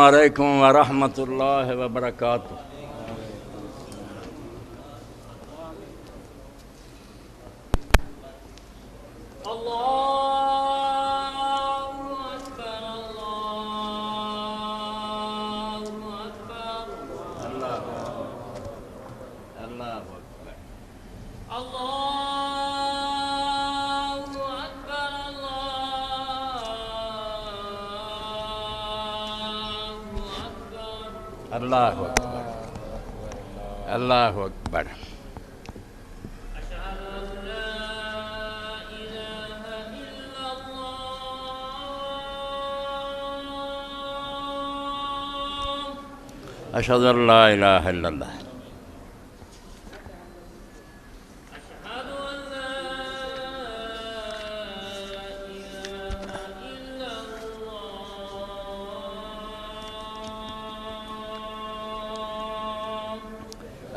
علیکم ورحمۃ اللہ وبرکاتہ۔ اللہ اکبر، اللہ اکبر۔ اشہد ان لا الہ الا اللہ۔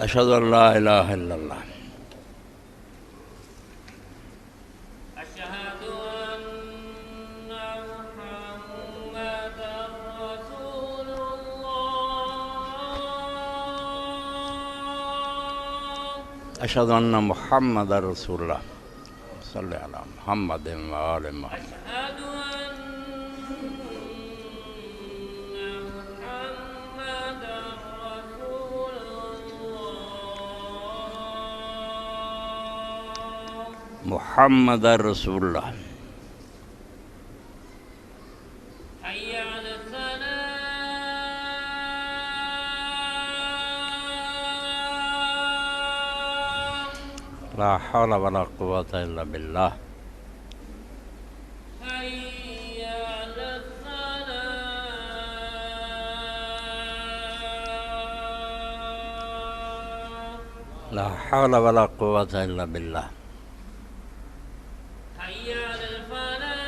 اشہد ان لا الہ الا اللہ۔ اشہد ان محمد رسول اللہ۔ اشہد ان محمد رسول اللہ، صلی علی محمد و آل محمد۔ اشہد ان محمد رسول اللہ۔ محمد رسول اللہ۔ حی علی الصلاة۔ لا حول ولا قوة الا باللہ۔ حی علی الصلاة۔ لا حول ولا قوة الا باللہ۔ حی علی الفلاح۔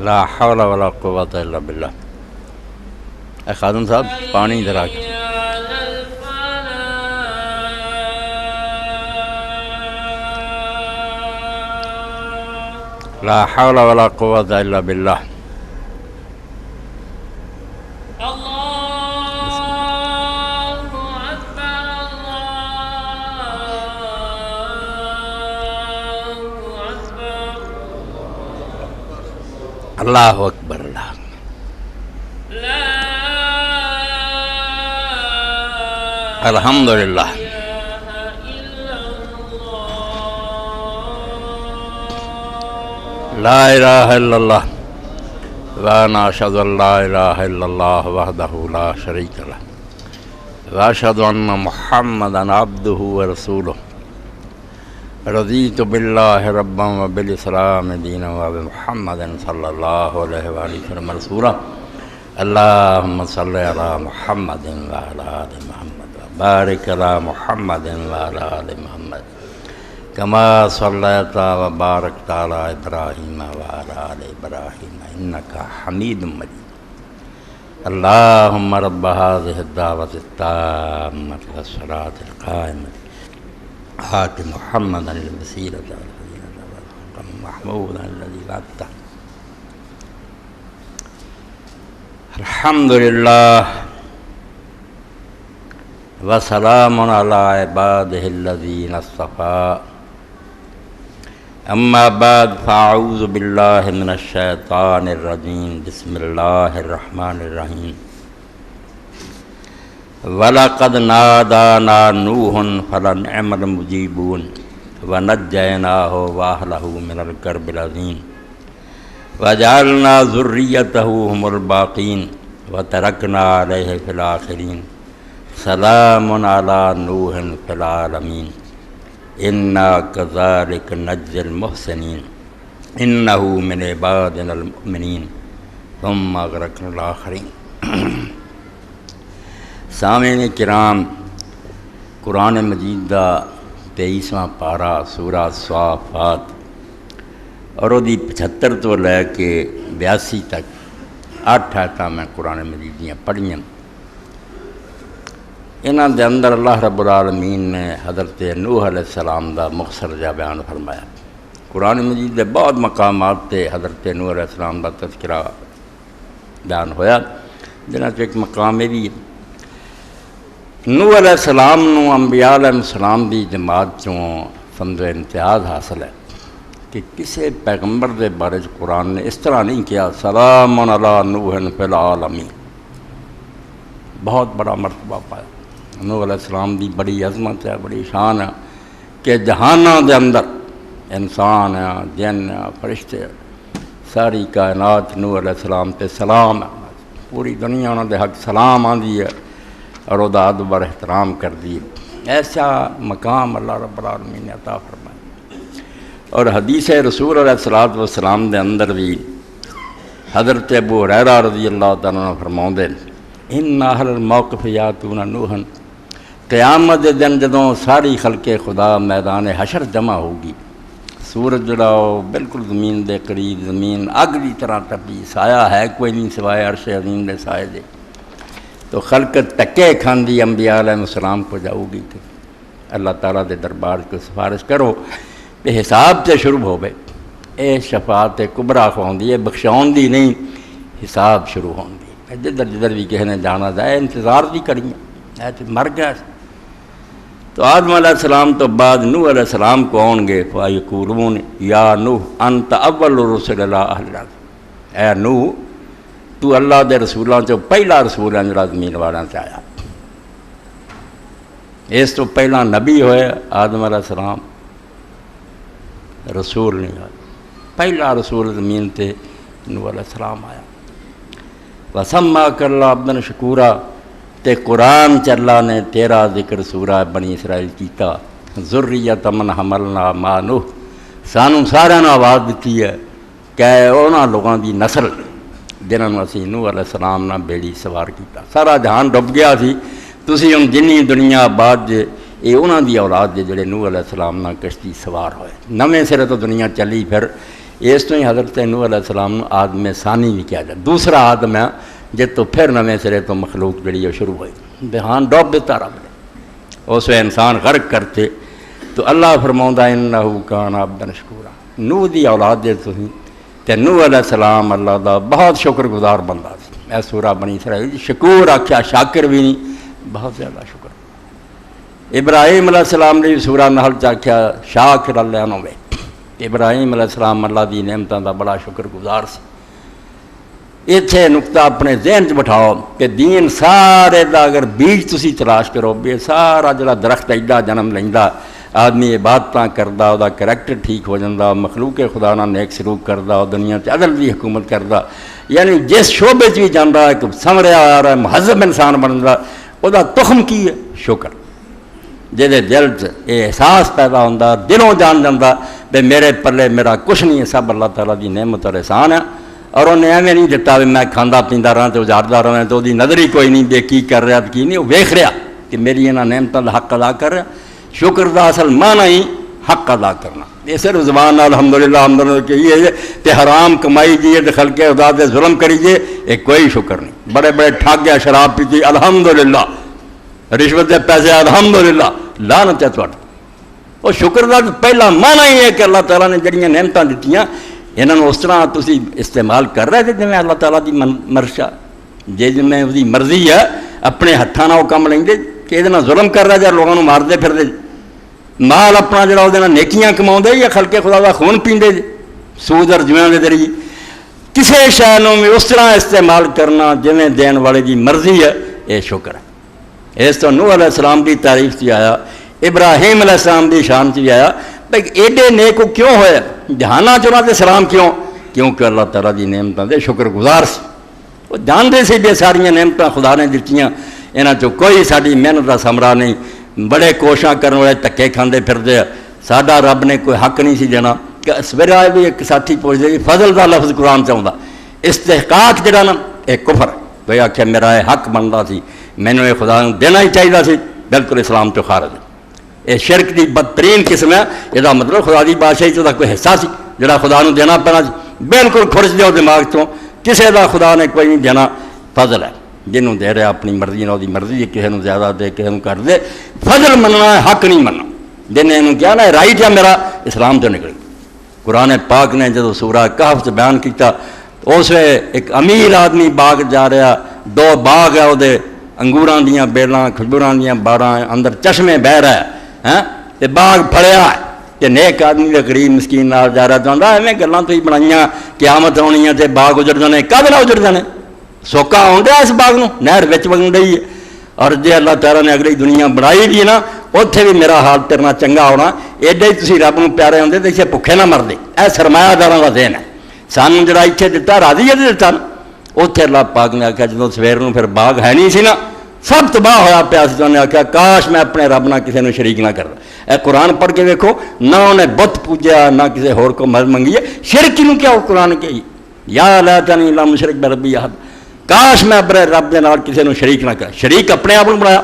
لا حول ولا قوة الا باللہ۔ اے خادم صاحب پانی ادھر آ کے۔ حی علی الفلاح۔ لا حول ولا قوة الا باللہ۔ اللہ اکبر، اللہ اللہ اکبر۔ اکبر، اللہ اکبر۔ لا الحمدللہ۔ الہ الا اللہ۔ لا الہ الا اللہ وانا اشہد ان لا الہ الا اللہ وحدہ لا شریک لہ واشہد ان محمدا عبدہ ورسولہ۔ رضیت باللہ ربا وبالاسلام دینا وبمحمد صلی اللہ علیہ وآلہ وسلم رسولا۔ اللہم صلی علی محمد وعلی آل محمد وبارک علی محمد وعلی آل محمد کما صلیت وبارکت علی ابراہیم وعلی آل ابراہیم انکا حمید مجید۔ اللہم رب هذه الدعوة التامة والصلاة القائمة آت محمدا الوسیلۃ والفضیلۃ والمقام محمودا الذی وعدتہ۔ الحمدللہ وسلام علی عبادہ الذین اصطفیٰ، اما بعد فاعوذ باللہ من الشیطان الرجیم، بسم اللہ الرحمن الرحیم۔ وَلَقَدْ نَادَانَا نُوحٌ فَلَنِعْمَ الْمُجِيبُونَ وَنَجَّيْنَاهُ وَأَهْلَهُ مِنَ الْكَرْبِ الْعَظِيمِ وَجَعَلْنَا ذُرِّيَّتَهُ هُمُ الْبَاقِينَ وَتَرَكْنَا عَلَيْهِ فِي الْآخِرِينَ سَلَامٌ عَلَى نُوحٍ فِي الْعَالَمِينَ إِنَّا كَذَلِكَ نَجْزِي الْمُحْسِنِينَ إِنَّهُ مِنْ عِبَادِنَا الْمُؤْمِنِينَ ثُمَّ أَغْرَقْنَا الْآخِرِينَ۔ سامعین کرام، قرآن مجید دا 23واں پارا سورہ صافات اور وہ 75 تو لے کے 82 تک 8 آیتاں میں قرآن مجید دیاں پڑھیاں۔ انہاں دے اندر اللہ رب العالمین نے حضرت نوح علیہ السلام دا مختصر جا بیان فرمایا۔ قرآن مجید کے بہت مقامات تے حضرت نوح علیہ السلام کا تذکرہ بیان ہویا، جنہاں چ ایک مقام یہ بھی ہے نوح علیہ السلام نو انبیاء علیہ السلام دی جماعت چوں سمجھو امتیاز حاصل ہے کہ کسی پیغمبر دے بارے قرآن نے اس طرح نہیں کیا سلام علی نوح فی العالمین، بہت بڑا مرتبہ پایا۔ نوح علیہ السلام دی بڑی عظمت ہے، بڑی شان ہے کہ جہاناں دے اندر انسان ہے، جن ہے، فرشتے ہے، ساری کائنات نوح علیہ السلام تے سلام ہے، پوری دنیا انہوں دے حق سلام آندی ہے اور وہ ادب اور احترام کر دی۔ ایسا مقام اللہ رب العالمین نے عطا فرمایا۔ اور حدیث رسول علیہ الصلوۃ والسلام دے اندر بھی حضرت ابو ہریرہ رضی اللہ تعالیٰ عنہ فرماؤندے ان اہل الموقف یاتون نوحا، قیامت دے دن جدوں ساری خلق خدا میدان حشر جمع ہوگی، سورج جڑا بالکل زمین دے قریب، زمین اگ دی طرح تپی، سایہ ہے کوئی نہیں سوائے عرش عظیم دے سائے دے، تو خلقت تکے کھاندی انبیاء علیہ السلام کو جاؤ گی کہ اللہ تعالیٰ دے دربار کو سفارش کرو کہ حساب سے شروع ہو بے، اے شفاعت کبریٰ ہوندی ہے، بخشاؤن دی نہیں، حساب شروع ہوندی ہے۔ جدھر جدھر بھی کسی نے جانا جائے انتظار بھی کریے، اے تو مر گیا۔ تو آدم علیہ السلام تو بعد نوح علیہ السلام کو آؤں گے، فَيَقُولُونَ یا نوح انت اول رسل اللہ اہل الارض، اے نوح تو اللہ دے رسولاں چوں پہلا رسول ہے جڑا زمین والاں تے آیا، اس تو پہلا نبی ہوئے آدم علیہ السلام، رسول نہیں آیا، پہلا رسول زمین تے نوح علیہ السلام آیا۔ وَسَمَّاكَ اللَّهُ عَبْدًا شَكُورًا، تے قرآن چ اللہ نے تیرا ذکر سورہ بنی اسرائیل کیتا، ذریۃ من حملنا مع نوح، سانوں سارے نے آواز دیتی ہے کہ انہاں لوگاں دی نسل جنہاں نوں اسی نوح علیہ السلام نہ بیڑی سوار کیتا، سارا جہان ڈب گیا سی، تسی ہن جنی دنیا آباد جے یہ انہاں دی اولاد جے جڑے نوح علیہ السلام نہ کشتی سوار ہوئے، نویں سرے تو دنیا چلی، پھر اس تو ہی حضرت نوح علیہ السلام نو آدم ثانی بھی کیا جائے، دوسرا آدم ہے جے تو پھر نویں سرے تو مخلوق جڑی شروع ہوئی، دہان ڈوب دیتا رب نے، اس وے انسان غرق کرتے، تو اللہ فرماؤندا انہو کان عبدا شکورا، نوح دی اولاد جے تسی تے نوح علیہ السلام اللہ دا بہت شکر گزار بندہ سی، اے سورہ بنی اسرائیل شکور آکھیا، شاکر بھی نہیں، بہت زیادہ شکر۔ ابراہیم علیہ السلام نے سورہ نحل چاکھیا شاکر اللہ نوے، ابراہیم علیہ السلام اللہ دی نعمتاں دا بڑا شکر گزار سی۔ اتھے نقطہ اپنے ذہن چ بٹھاؤ کہ دین سارے دا اگر بیج تسی تلاش کرو، بے سارا جڑا درخت ایڈا جنم لیندا، آدمی عبادتاں کردا، او دا کریکٹر ٹھیک ہو جاندا، مخلوق خدا نال نیک سلوک کردا، دنیا تے عدل دی حکومت کردا، یعنی جس شعبے چ بھی جاندا ہے کہ سمریا آ رہا ہے، مہذب انسان بندا، او دا تخم کی ہے؟ شکر۔ جہدے دل چ احساس پیدا ہوندا، دلوں جان جاندا بے میرے پلے میرا کچھ نہیں ہے، سب اللہ تعالیٰ دی نعمت اور احسان ہے، اور انہیں ایویں نہیں دتا بھی میں کھانا پیندا رہا تو اجاڑدا رہا تو دی نظر ہی کوئی نہیں بے کی کر رہا کی نہیں، وہ ویکھ رہا کہ میری انہاں نعمتاں دا حق ادا کر رہا۔ شکر دا اصل معنی ہی حق ادا کرنا، یہ صرف زبان نال الحمدللہ الحمدللہ کہیے تے حرام کمائی جیے تے خلق خدا دے ظلم کریے، یہ کوئی شکر نہیں۔ بڑے بڑے ٹھاگ گیا، شراب پیتی الحمدللہ، رشوت دے پیسے الحمدللہ، لعنت ہے تہاڈی۔ اور شکر دا پہلا معنی ہی ہے کہ اللہ تعالیٰ نے جڑیاں نعمتاں دتیاں انہاں نوں اس طرح تسی استعمال کر رہے تھے جویں اللہ تعالیٰ دی مرشا، جے میں اس دی مرضی ہے اپنے ہتھاں نال کم لیندے کہ یہ ظلم کر رہا جا لوگوں ماردے پھردے، مال اپنا جڑا وہ نیکیاں کماؤندے یا خلق خدا دا خون پیندے، سود اور جویاں دے ذریعے کسی شے نوں بھی اس طرح استعمال کرنا جویں دین والے دی مرضی ہے، یہ شکر ہے۔ اس تو نوح علیہ السلام دی تعریف سے آیا، ابراہیم علیہ السلام دی شان سے آیا، بھائی ایڈے نیک کیوں ہوئے، جہانا چنا دے سلام کیوں؟ کیونکہ اللہ تعالیٰ دی نعمتاں دے شکر گزار سی، وہ جانتے سی بے ساریاں نعمتاں خدا نے دتیاں، انہاں چوں کوئی ساری محنت کا ثمرہ نہیں، بڑے کوشاں کرنے والے دھکے کھاندے پھردے، ساڈا رب نے کوئی حق نہیں سی دینا۔ کہ سویرے بھی ایک ساتھی پوچھتے کہ فضل کا لفظ قرآن چاہتا، استحقاق جڑا نا یہ کفر، کوئی آخیا میرا یہ حق بنتا سی، مینوں یہ خدا دینا ہی چاہیے سی، بالکل اسلام تو خارج ہے۔ یہ شرک کی بدترین قسم ہے، یہ مطلب خدا کی بادشاہی چ کوئی حصہ سی جڑا خدا نو دینا پینا سی، بالکل کھرچ دیو دماغ چوں، کسی کا خدا نے کوئی نہیں دینا، فضل ہے، جنہوں دے رہا اپنی مرضی نال، دی مرضی ہے، کسی نو زیادہ دے کسی نو کر دے، فضل مننا ہے، حق نہیں مننا۔ جن نے کیا نا رائٹ ہے میرا، اسلام تو نکل قرآن پاک نے جدو سورہ کہف سے بیان کیتا اس وے ایک امیر آدمی باغ جا رہا، دو باغ ہے وہ انگوراں دیاں بیلاں کھجوراں دیاں باراں اندر چشمے بہ رہا ہے تے باغ پھڑیا ہے کہ نیک آدمی دے غریب مسکین نال جا رہا تو آندا ایویں گلاں تو ہی بنائیاں قیامت آنی ہے تے باغ اجڑ جانے کدے نال اجڑ جانے سوکا آن ڈیا اس باغ نو نہر وچ وگن ڈئی ہے اور جے اللہ تعالیٰ نے اگلی دنیا بنائی بھی نا اتنے بھی میرا حال تیرنا چنگا ہونا ایڈے ہی تسی رب نو پیارے ہوندے تے اسے بھکھے نہ مردے اے سرمایہ داراں دا ذہن ہے سانوں جڑا اتنے دتا راضی ہے دتا نا اتنے اللہ پاک نے آخیا جدوں سویر نو پھر باغ ہے نہیں سی نا سب تباہ ہوا پیا سی تو انہیں آخیا کاش میں اپنے رب نہ کسی نے شریک نہ کرتا اے قرآن پڑھ کے دیکھو نہ انہیں بت پوجیا نہ کسی ہور کو مدد منگی ہے شرک نو کیا قرآن کے یا لیتنی لم اشرک بربی احد کاش میں اپنے رب دے نال کسی نے شریک نہ کرا شریک اپنے آپ کو بنایا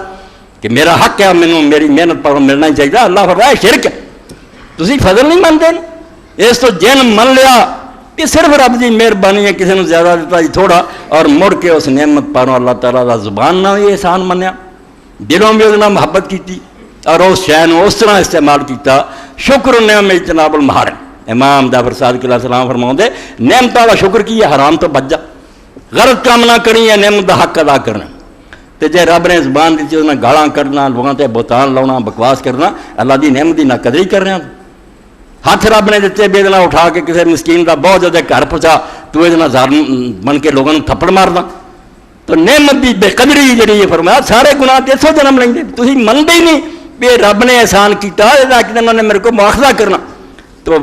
کہ میرا حق ہے مینوں میری محنت پر ملنا ہی چاہیے اللہ فرمایا شرک ہے تسی فضل نہیں منتے اس تو جن من لیا کہ صرف رب کی مہربانی ہے کسی نے زیادہ دیتا ہی تھوڑا اور مڑ کے اس نعمت پاروں اللہ تعالیٰ کا زبان نہ یہ احسان منیا دلوں میں اس محبت کی اور اس شے نو اس طرح استعمال کیتا شکر نعمت اجتناب المحارم امام جعفر صادق علیہ السلام فرماؤندے نعمتوں کا شکر کی ہے حرام تو بچ جا غلط کام نہ کرنی ہے نعمت کا حق ادا کرنا تو جے رب نے زبان دیتی اس نے گالاں کرنا لوگوں تے بہتان لاؤنا بکواس کرنا اللہ دی نعمت دی نہ قدری کر رہے ہیں ہاتھ رب نے دیتے بے دنا اٹھا کے کسی مسکین کا بہت زیادہ گھر پہنچا تو یہ ظالم بن کے لوگوں تھپڑ ماردا تو نعمت دی بے قدری جڑی ہے فرمایا سارے گناہ تے جنم لیں گے تسی منتے ہی نہیں بھی رب نے احسان کیتا انہوں نے میرے کو مواخذہ کرنا تو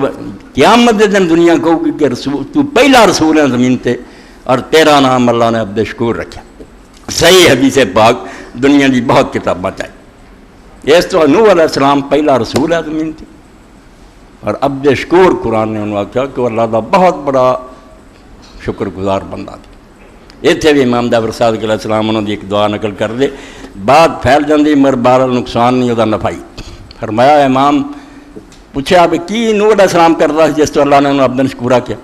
قیامت دے دن دنیا کہو کہ رسول تو پہلا رسول ہے زمین تے اور تیرا نام اللہ نے عبد شکور رکھا صحیح حدیث پاک دنیا دی بہت کتاباں چاہیے اس تو نوح علیہ السلام پہلا رسول ہے زمین تے اور عبد شکور قرآن نے انہوں آخیا کہ اللہ دا بہت بڑا شکر گزار بندہ تھا اتنے بھی امام جعفر صادق علیہ السلام انہوں نے ایک دعا نقل کر دے بات پھیل جاندی مگر بارہ نقصان نہیں ہوتا نفعی فرمایا امام پوچھا بھی کی نوح علیہ السلام کرتا ہے جس تو اللہ نے انہوں عبد شکورہ کیا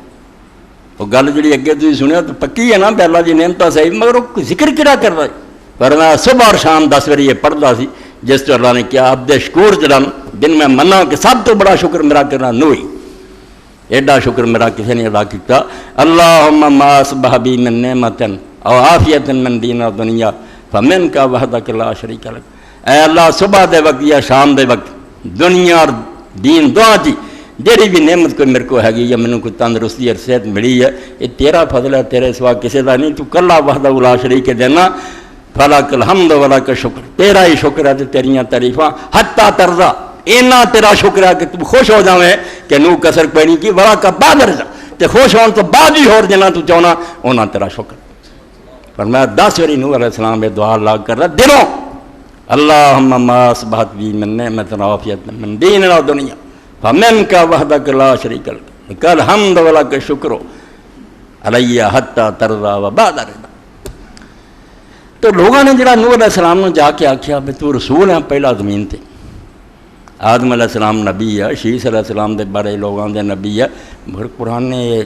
وہ گل جی اگے تھی سنیا تو پکی ہے نا بھی اللہ کی نعمت صحیح مگر وہ ذکر کیا کرتا ہے فرمایا صبح اور شام 10 باری یہ پڑھتا سی جس تو اللہ نے کیا عبد شکور جڑا دن میں منا کہ سب تو بڑا شکر میرا کرنا نوئی ایڈا شکر میرا کسی نے ادا کیتا اللہم ما اصبح بی من نعمت او عافیت من دین و دنیا فمن کا وحدک لا شریک لک اے اللہ صبح دے وقت یا شام دے وقت دنیا اور دین دعا جی جیڑی بھی نعمت کوئی میرے کو ہے گی یا میں نے کوئی تندرستی اور صحت ملی ہے یہ تیرا فضل ہے تیرے سوا کسی دا نہیں تو کلا وحدہ لا شریک دینا فلک الحمد ولک شکر تیرا ہی شکر ہے تیریاں تعریفاں حتی ترضا اینا تیرا شکر ہے کہ تم خوش ہو جاویں کہ نو کسر کوئی نہیں کی ورا کا بعد رضا تے خوش ہون تو بعد ہی ہور جنا تو چاہنا اونا تیرا شکر فرمایا 10 باری نوح علیہ السلام یہ دعا اللہ کر رہا دلوں اللہم ما اصبحت بی من نعمت عافیت من دین و دنیا فمن کا وحدک لا شریک لک الحمد ولک شکر علی حتی ترضا و بعد رضا تو لوگوں نے جڑا نوح علیہ السلام نے جا کے آکھیا بھی تو رسول ہے پہلا زمین تے آدم علیہ السلام نبی ہے شیس علیہ السلام دے بارے لوگوں دے نبی ہے مگر قرآن نے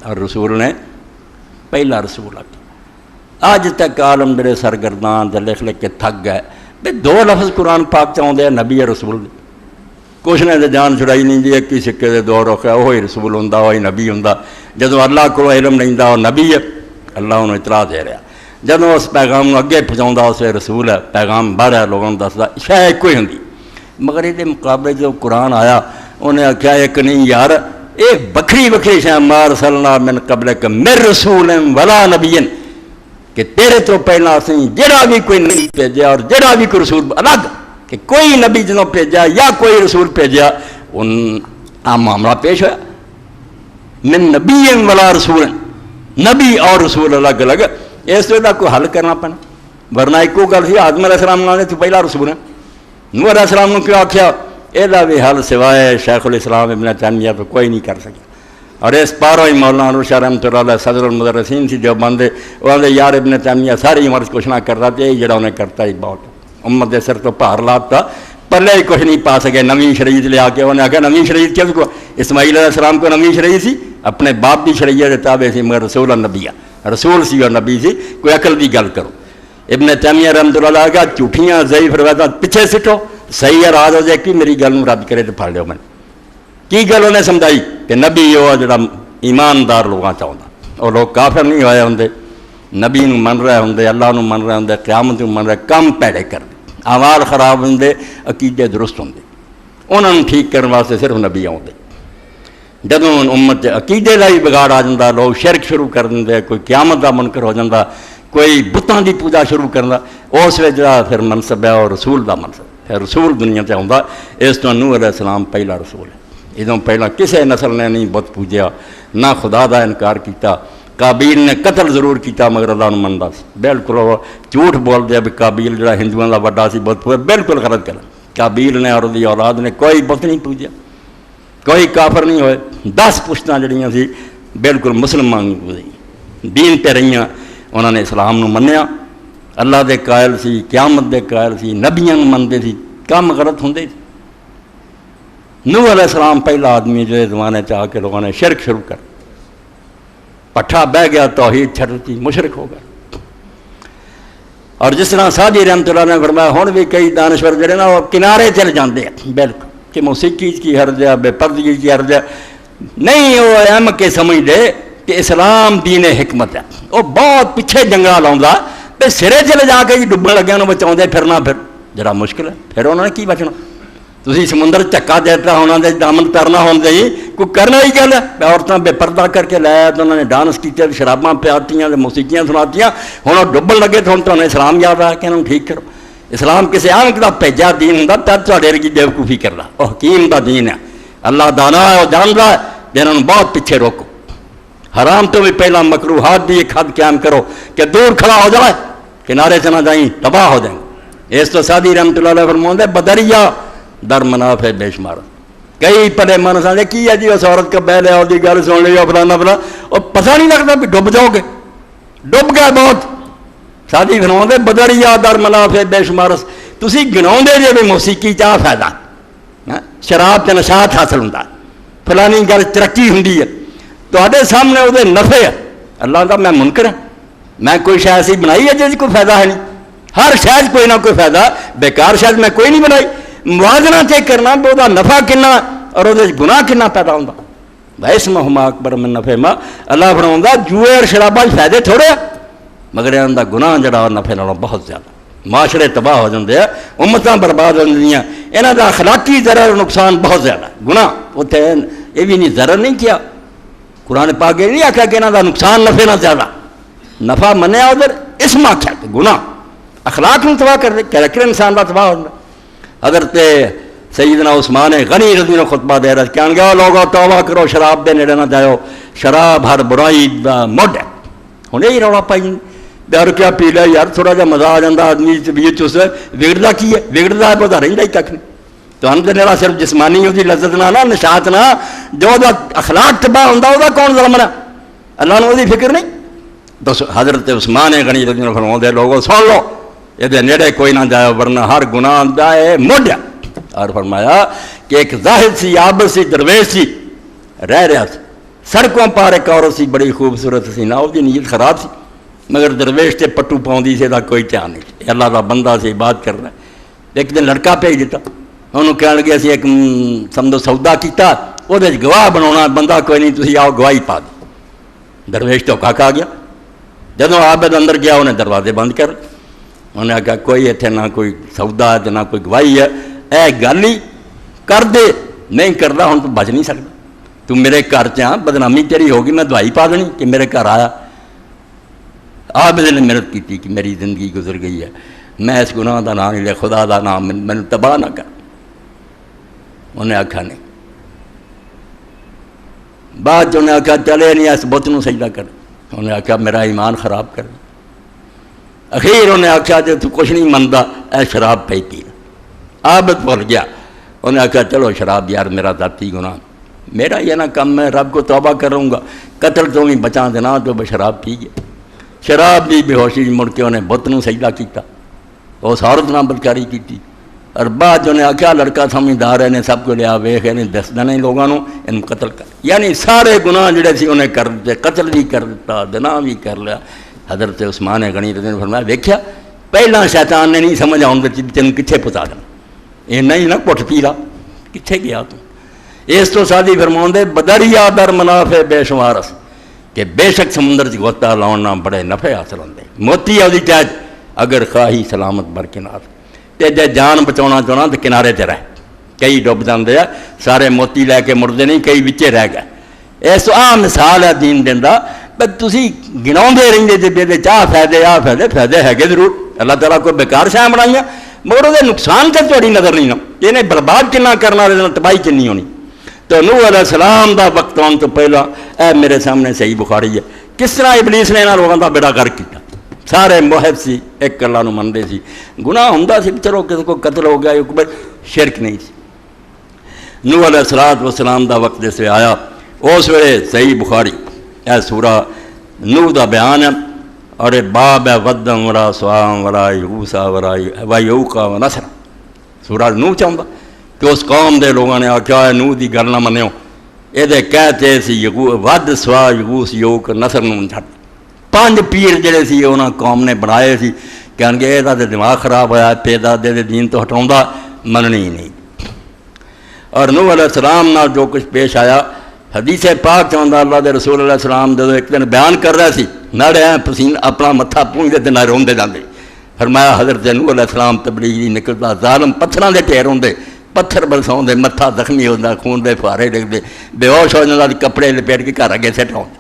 اور رسول نے پہلا رسول آکھیا آج تک عالم جڑے سرگردان دے لکھ کے تھک گئے بھی 2 لفظ قرآن پاک چاہتے ہیں نبی ہے رسول دے کچھ نے جان چھڑائی نہیں جی ایک ہی سکے دے 2 رخ ہے وہی رسول ہوں وہی نبی ہوں جدو اللہ کو علم نہیں وہ نبی ہے اللہ انہوں اطلاع دے رہا جدو اس پیغام اگے پہنچاؤں اس رسول ہے پیغام باہر ہے لوگوں دستا شاید ایک ہی ہوں مگر یہ مقابلے جو قرآن آیا انہیں آخیا ایک نہیں یار ایک بکھری بکھری شاہ مار صلی من قبل کا مر رسول ولا نبی کہ تیرے تو پہلا سی جڑا بھی کوئی نبی بھیجا اور جڑا بھی کوئی رسول الگ کہ کوئی نبی جنہوں بھیجا یا کوئی رسول بھیجا ان عام معاملہ پیش ہوا من نبی ولا رسول نبی اور رسول الگ الگ اس وجہ کو حل کرنا پڑنا ورنہ ایک گل سی آدم علیہ السلام نے تو پہلا رسول ہے نوح علیہ السلام نے کیوں آخیا یہ بھی حل سوائے شیخ الاسلام ابن تیمیہ تو کوئی نہیں کر سکے اور اس پاروں ہی مولانا روشا رحمۃ اللہ علیہ صدر المدرسین سی جو بندے وہ آدھے یار ابن تیمیہ ساری عمر کچھ نہ کرتا تھا یہ جڑا انہیں کرتا ہی بہت امت دے سر تو پار لاتا پلے ہی کچھ نہیں پا سکے نویں شریعت لے آ کے انہیں آخیا نویں شریعت کیا کو اسماعیل علیہ السلام کو نویں شریعت سی اپنے باپ کی شریعت کے تابع سی مگر رسول النبی رسول سی اور نبی سی کوئی عقل کی گل کرو ابن تیمیہ رحمۃ اللہ علیہ جھوٹیاں ضعیف روایتاں پیچھے سٹو صحیح ہے راز ہو جائے کہ میری گل رد کرے تو پڑھ لو میں کی گل انہیں سمجھائی کہ نبی وہ جڑا ایماندار لوگوں چاہتا، اور لوگ کافر نہیں ہوئے ہوں، نبی من رہے ہوں، اللہ نو من رہے ہوں، قیامت من رہے، کم پیڑے کر دے، اعمال خراب ہوں، عقیدے درست ہوں، انہوں نے ٹھیک کرنے واسطے صرف نبی آتے۔ جدوں امت عقیدے کا ہی بگاڑ آ جاتا، لوگ شرک شروع کر دیں، کوئی قیامت کا منکر ہو جاتا، کوئی بتاں دی پوجا شروع کرنا، اس وجہ جڑا پھر منصب ہے اور رسول دا منصب، پھر رسول دنیا تے آਉਂدا۔ اس تو نوح علیہ السلام پہلا رسول ہے، ادوں پہلا کسے نسل نے نہیں بت پوجیا، نہ خدا دا انکار کیتا۔ قابیل نے قتل ضرور کیتا مگر اللہ نوں مندا سی، بالکل جھوٹ بول دیا بھی قابیل جڑا ہندوؤں دا وڈا سی بت پوجا، بالکل غلط گل۔ قابیل نے اور دی اولاد نے کوئی بت نہیں پوجیا، کوئی کافر نہیں ہوئے، 10 پشتاں جڑیاں سی بالکل مسلمان دین تے رہیاں، انہوں نے اسلام نو منیا، اللہ دے قائل سی، قیامت دے قائل سی، نبیاں نو مندے سی، کام غلط ہوندے سی۔ نوح علیہ السلام پہلا آدمی جو زمانے چاہ کے لوگوں نے شرک شروع کر، پٹھا بہ گیا، توحید چھڑتی، مشرک ہو گیا۔ اور جس طرح سعدی رحمۃ اللہ نے فرمایا، ہن بھی کئی دانشور جڑے نا وہ کنارے چل جاندے ہیں بالکل کہ موسیقی کی حرج ہے، بے پردگی کی حرج ہے، نہیں وہ اہم کے سمجھ دے کہ اسلام دین حکمت ہے۔ وہ بہت پیچھے جنگل آؤں پہ سرے چلے جا کے ڈبن لگے انہوں بچاؤ پھرنا، پھر جڑا مشکل ہے، پھر انہوں نے کی بچنا؟ تسی سمندر چکا دیتا ہونا دے، دامن ترنا ہونا دے، کوئی کرنا ہی گل ہے۔ عورتیں بے پردہ کر کے لایا تو انہوں نے ڈانس کیتے، شراباں پیاتیاں، موسیقیاں سناتیاں، ہوں وہ ڈبن لگے تو ہوں تو انہیں اسلام یاد آیا کہ انہوں ٹھیک کرو۔ اسلام کسی عام کا بھیجا دین ہوں، تب تھوڑے ورگی بیوقوفی کرنا، وہ حکیم دا دین ہے، اللہ دانا ہے، وہ جانتا ہے، جنہوں نے بہت پیچھے روکو۔ حرام تو بھی پہلا مکروہات بھی ایک حد قائم کرو کہ دور کھڑا ہو جائے، کنارے سے نہ جائیں، تباہ ہو جائیں۔ اس تو سعدی رحمۃ اللہ علیہ فرماتے بدریہ در منافع بے شمار۔ کئی پڑے من سمجھے کی ہے جی اس عورت کا بیل ہے اور دی گل سن لی اور فلانا فلانا، اور پتہ نہیں لگتا بھی ڈب جاؤ گے، ڈب گئے بہت۔ سعدی فرماتے بدریہ در منافع بے شمار، تسی گناؤں دے جے بھی موسیقی چاہ فائدہ، شراب تے نشاط حاصل ہوتا، فلانی گل ترقی ہوندی ہے، تو سامنے وہ نفع ہے۔ اللہ کا میں منکر ہوں، میں کوئی شاید ایسی بنائی ہے جس کوئی فائدہ ہے نہیں، ہر شاید کوئی نہ کوئی فائدہ، بیکار شاید میں کوئی نہیں بنائی۔ موازنہ چیک کرنا بھی وہ نفع کنا اور وہ گناہ کنا پیدا ہوتا۔ وَإِسْمُهُمَا أَكْبَرُ مِن نَفْعِهِمَا، اللہ فرماتا جوئے اور شراباں فائدے تھوڑے، مگر ان کا گناہ جڑا نفع نالوں بہت زیادہ، معاشرے تباہ ہو جاتے ہیں، امتاں برباد ہو جاندیاں، انہاں دا اخلاقی ضرر نقصان بہت زیادہ۔ گناہ اتنے یہ بھی نہیں ضرر نہیں کیا، قرآن پاک یہ نہیں آخیا کہ انہاں دا نقصان نفع نہ زیادہ، نفع منیا ادھر اسم آخیا کہ گناہ اخلاق نو تباہ کر دے، کریکٹر انسان کا تباہ ہوتا۔ حضرت سیدنا عثمان غنی رضی اللہ عنہ خطبہ دے رہا کہنے گیا لوگوں توبہ کرو، شراب دے نیڑے نہ جاؤ، شراب ہر برائی دا مڈ ہے۔ ہوں یہی رولا پائی یار کیا پی لیا یار، تھوڑا جا مزہ آ جاتا آدمی طبیعت اس بگڑتا کی ہے، بگڑتا ہے پتا رہتا ہی تک نہیں۔ تو ہم تو نیڑا صرف جسمانی ہوتی لذت نہ نشاط نہ، جو اخلاق تباہ ہوتا وہ کون ظلم ہے؟ اللہ نے وہ فکر نہیں۔ تو حضرت عثمان غنی رضی اللہ عنہ فرماتے لوگوں سن لو یہ نیڑے کوئی نہ جائے ورنہ ہر گناہ دا ہے مڈ ہے۔ اور فرمایا کہ ایک زاہد سی، عابد سی، درویش سی، رہ رہا سی سڑکوں پار، ایک عورت سی بڑی خوبصورت سی، نہ وہ نیت خراب سی، مگر درویش تے پٹو پاؤں سے دا کوئی دھیان نہیں، اللہ دا بندہ سے بات کرنا۔ ایک دن لڑکا بھیج دیتا، انہوں کہنے لگے اسی ایک سمجھو سودا کیتا، وہ گواہ بنا بندہ کوئی نہیں، تسی آؤ گواہی پا دی۔ درویش تو کھا گیا، جدوں عابد اندر گیا انہیں دروازے بند کر، انہیں آخیا کوئی اتنے نہ کوئی سودا ہے نہ کوئی گواہی ہے، اے گل ہی کر دے، نہیں کرتا ہوں تو بچ نہیں سکتا، تو میرے گھر چاہ بدنامی تیری ہوگی، میں دوائی پا دینی کہ میرے گھر آیا۔ عابد نے محنت کی کہ میری زندگی گزر گئی ہے، میں اس گناہ کا نام نہیں لیا، خدا کا نام میں تباہ نہ کر۔ انہیں آخیا نہیں، بعد انہیں آخیا چلے نہیں اس بت نو سجدہ کر، انہیں آخیا میرا ایمان خراب کر۔ اخیر انہیں آخیا جو تو کچھ نہیں منتا اے شراب پی پی۔ عابد بھول گیا، انہیں آخیا چلو شراب یار میرا ذاتی گناہ، میرا یہ نہ کم میں رب کو توبہ کروں گا، قتل تو بھی بچا دینا، تو شراب پی گیا۔ شراب بھی بے ہوشی مڑ کے انہیں بت نو سجدہ کیتا، اس عورت نہ بدکاری کی، اور بعد انہیں آخیا لڑکا سمجھدار ہے، سب کو لیا ویخ انہیں دس دینا لوگوں ان قتل کر، یعنی سارے گناہ جڑے سی انہیں کر دیتے، قتل بھی کر دیتا، زنا بھی کر لیا۔ حضرت عثمان غنی رضی اللہ عنہ فرمایا ویکھیا پہلا شیطان نے نہیں سمجھ آؤں تین کتنے پہنچا دینا، یہ نہیں نہ کٹ پی لا کتنے گیا تو اس تو سادی فرماؤں دے بدریا در منافع بے شمارس کہ بے شک سمندر چ غوطہ لاؤنا بڑے نفع حاصل ہوندے موتی آدھی چاہ اگر خواہی سلامت برکنار تے جے جان بچاؤنا چاہنا تو کنارے تے رہ کئی ڈب جاندے ہیں سارے موتی لے کے مردے نہیں کئی وچے رہ گئے اس عام مثال ہے دین دینا بس تسی گناؤں دے رہیں دے بے چاہ فائدے ہے کہ ضرور اللہ تعالیٰ کو بیکار شاہ بنائیاں مگر وہ نقصان کا تھوڑی نظر نہیں نا انہیں برباد کنا کرنا تباہی کنی ہونی تو نوح علیہ السلام دا وقت آن تو پہلا اے میرے سامنے صحیح بخاری ہے کس طرح ابلیس نے انہاں لوگوں دا بیڑا کر کیتا سارے محب سی ایک اللہ نو مندے سی گناہ ہوندا سی چلو کسی کو قتل ہو گیا کوئی شرک نہیں سی نوح علیہ السلام دا وقت جیسے آیا اس ویلے صحیح بخاری اے سورہ نوح دا بیان ہے اور باب ہے ودم ورا سوام ورا یغوسا ورا و یعوقا و نصر سورہ نوح چاہتا کہ اس قوم دے لوگوں نے آکھیا ہے نوح دی گل نہ منیو یہ دے کہتے سی ود سوا یغوس یعوق نصر نو چھٹ 5 پیر جڑے سی انہاں قوم نے بنائے سی کہن گے یہ دماغ خراب ہویا پیدا دے دین تو ہٹاؤندا مننی ہی نہیں اور نوح علیہ السلام نال جو کچھ پیش آیا حدیث پاک چاہتا اللہ دے رسول علیہ السلام دے ایک دن بیان کر رہا سی ناڑے پسین اپنا متھا پونجتے تے نہ روندے جاندے فرمایا حضرت نوح علیہ السلام تبلیغی نکلتا ظالم پتھراں دے ٹھیر ہوندے پتھر برساؤں دے متھا زخمی ہوندا خون دے فارے ڈگدے بے ہوش ہو جاندے کپڑے لپیٹ کے گھر اگے سٹ آؤندے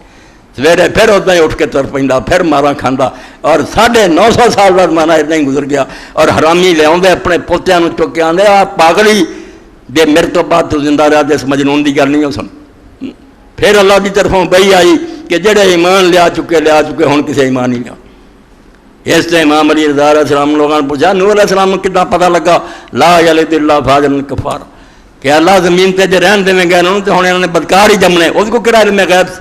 سویرے پھر اتنا ہی اٹھ کے تر پیندا پھر مارا کھاندا اور 950 سال بعد مانا اتنا ہی گزر گیا اور حرامی لے آندے اپنے پوتیاں نو چک کے آندے آ پاگلی دے میرے تو بعد تو زندہ رہا اس مجنون دی گل نہیں ہو سن پھر اللہ کی طرفوں بئی آئی کہ جڑے ایمان لیا چکے ہن کسے ایمان نہیں لیا اس سے امام علی رضا علیہ السلام لوگوں نے پوچھا نوح علیہ السلام کو کتنا پتہ لگا لا یلد اللہ فاجر کفار کہ اللہ زمین تے جے رہن دے گئے انہوں تو ہن انہوں نے بدکار ہی جمنے اس کو کہڑا علم غیب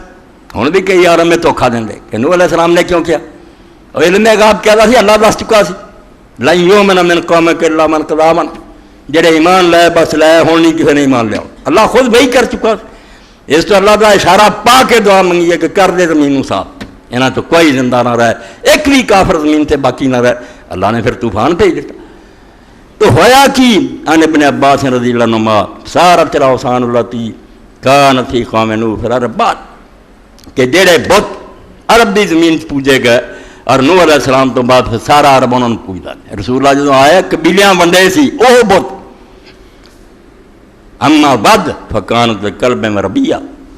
ہن بھی کئی یار میں دھوکھا دیں دے کہ نوح علیہ السلام نے کیوں کیا اور علم غیب کیا سی اللہ دس چکا سی لن یؤمن من قومک الا من قد آمن جڑے ایمان لائے بس لائے ہن نہیں کسی نے ایمان لیا اللہ خود وہی کر چکا اس تو اللہ کا اشارہ پا کے دعا منگی ہے کہ کر دے زمین صاف یہاں تو کوئی زندہ نہ رہے ایک بھی کافر زمین تے باقی نہ رہے اللہ نے پھر طوفان بھیج دیتا تو ہویا کی ان ابن عباس رضی اللہ عنہ سارت الاوثان التی کانت فی قوم نوح فی الارض کہ جڑے بت عرب دی زمین پوجے گئے اور نوح علیہ السلام تو بعد پھر سارا عرب انہوں نے پوجتا رسول اللہ جدوں آئے قبیلیاں ونڈے سی وہ بت اما ود فکانت قلب میں ربیہ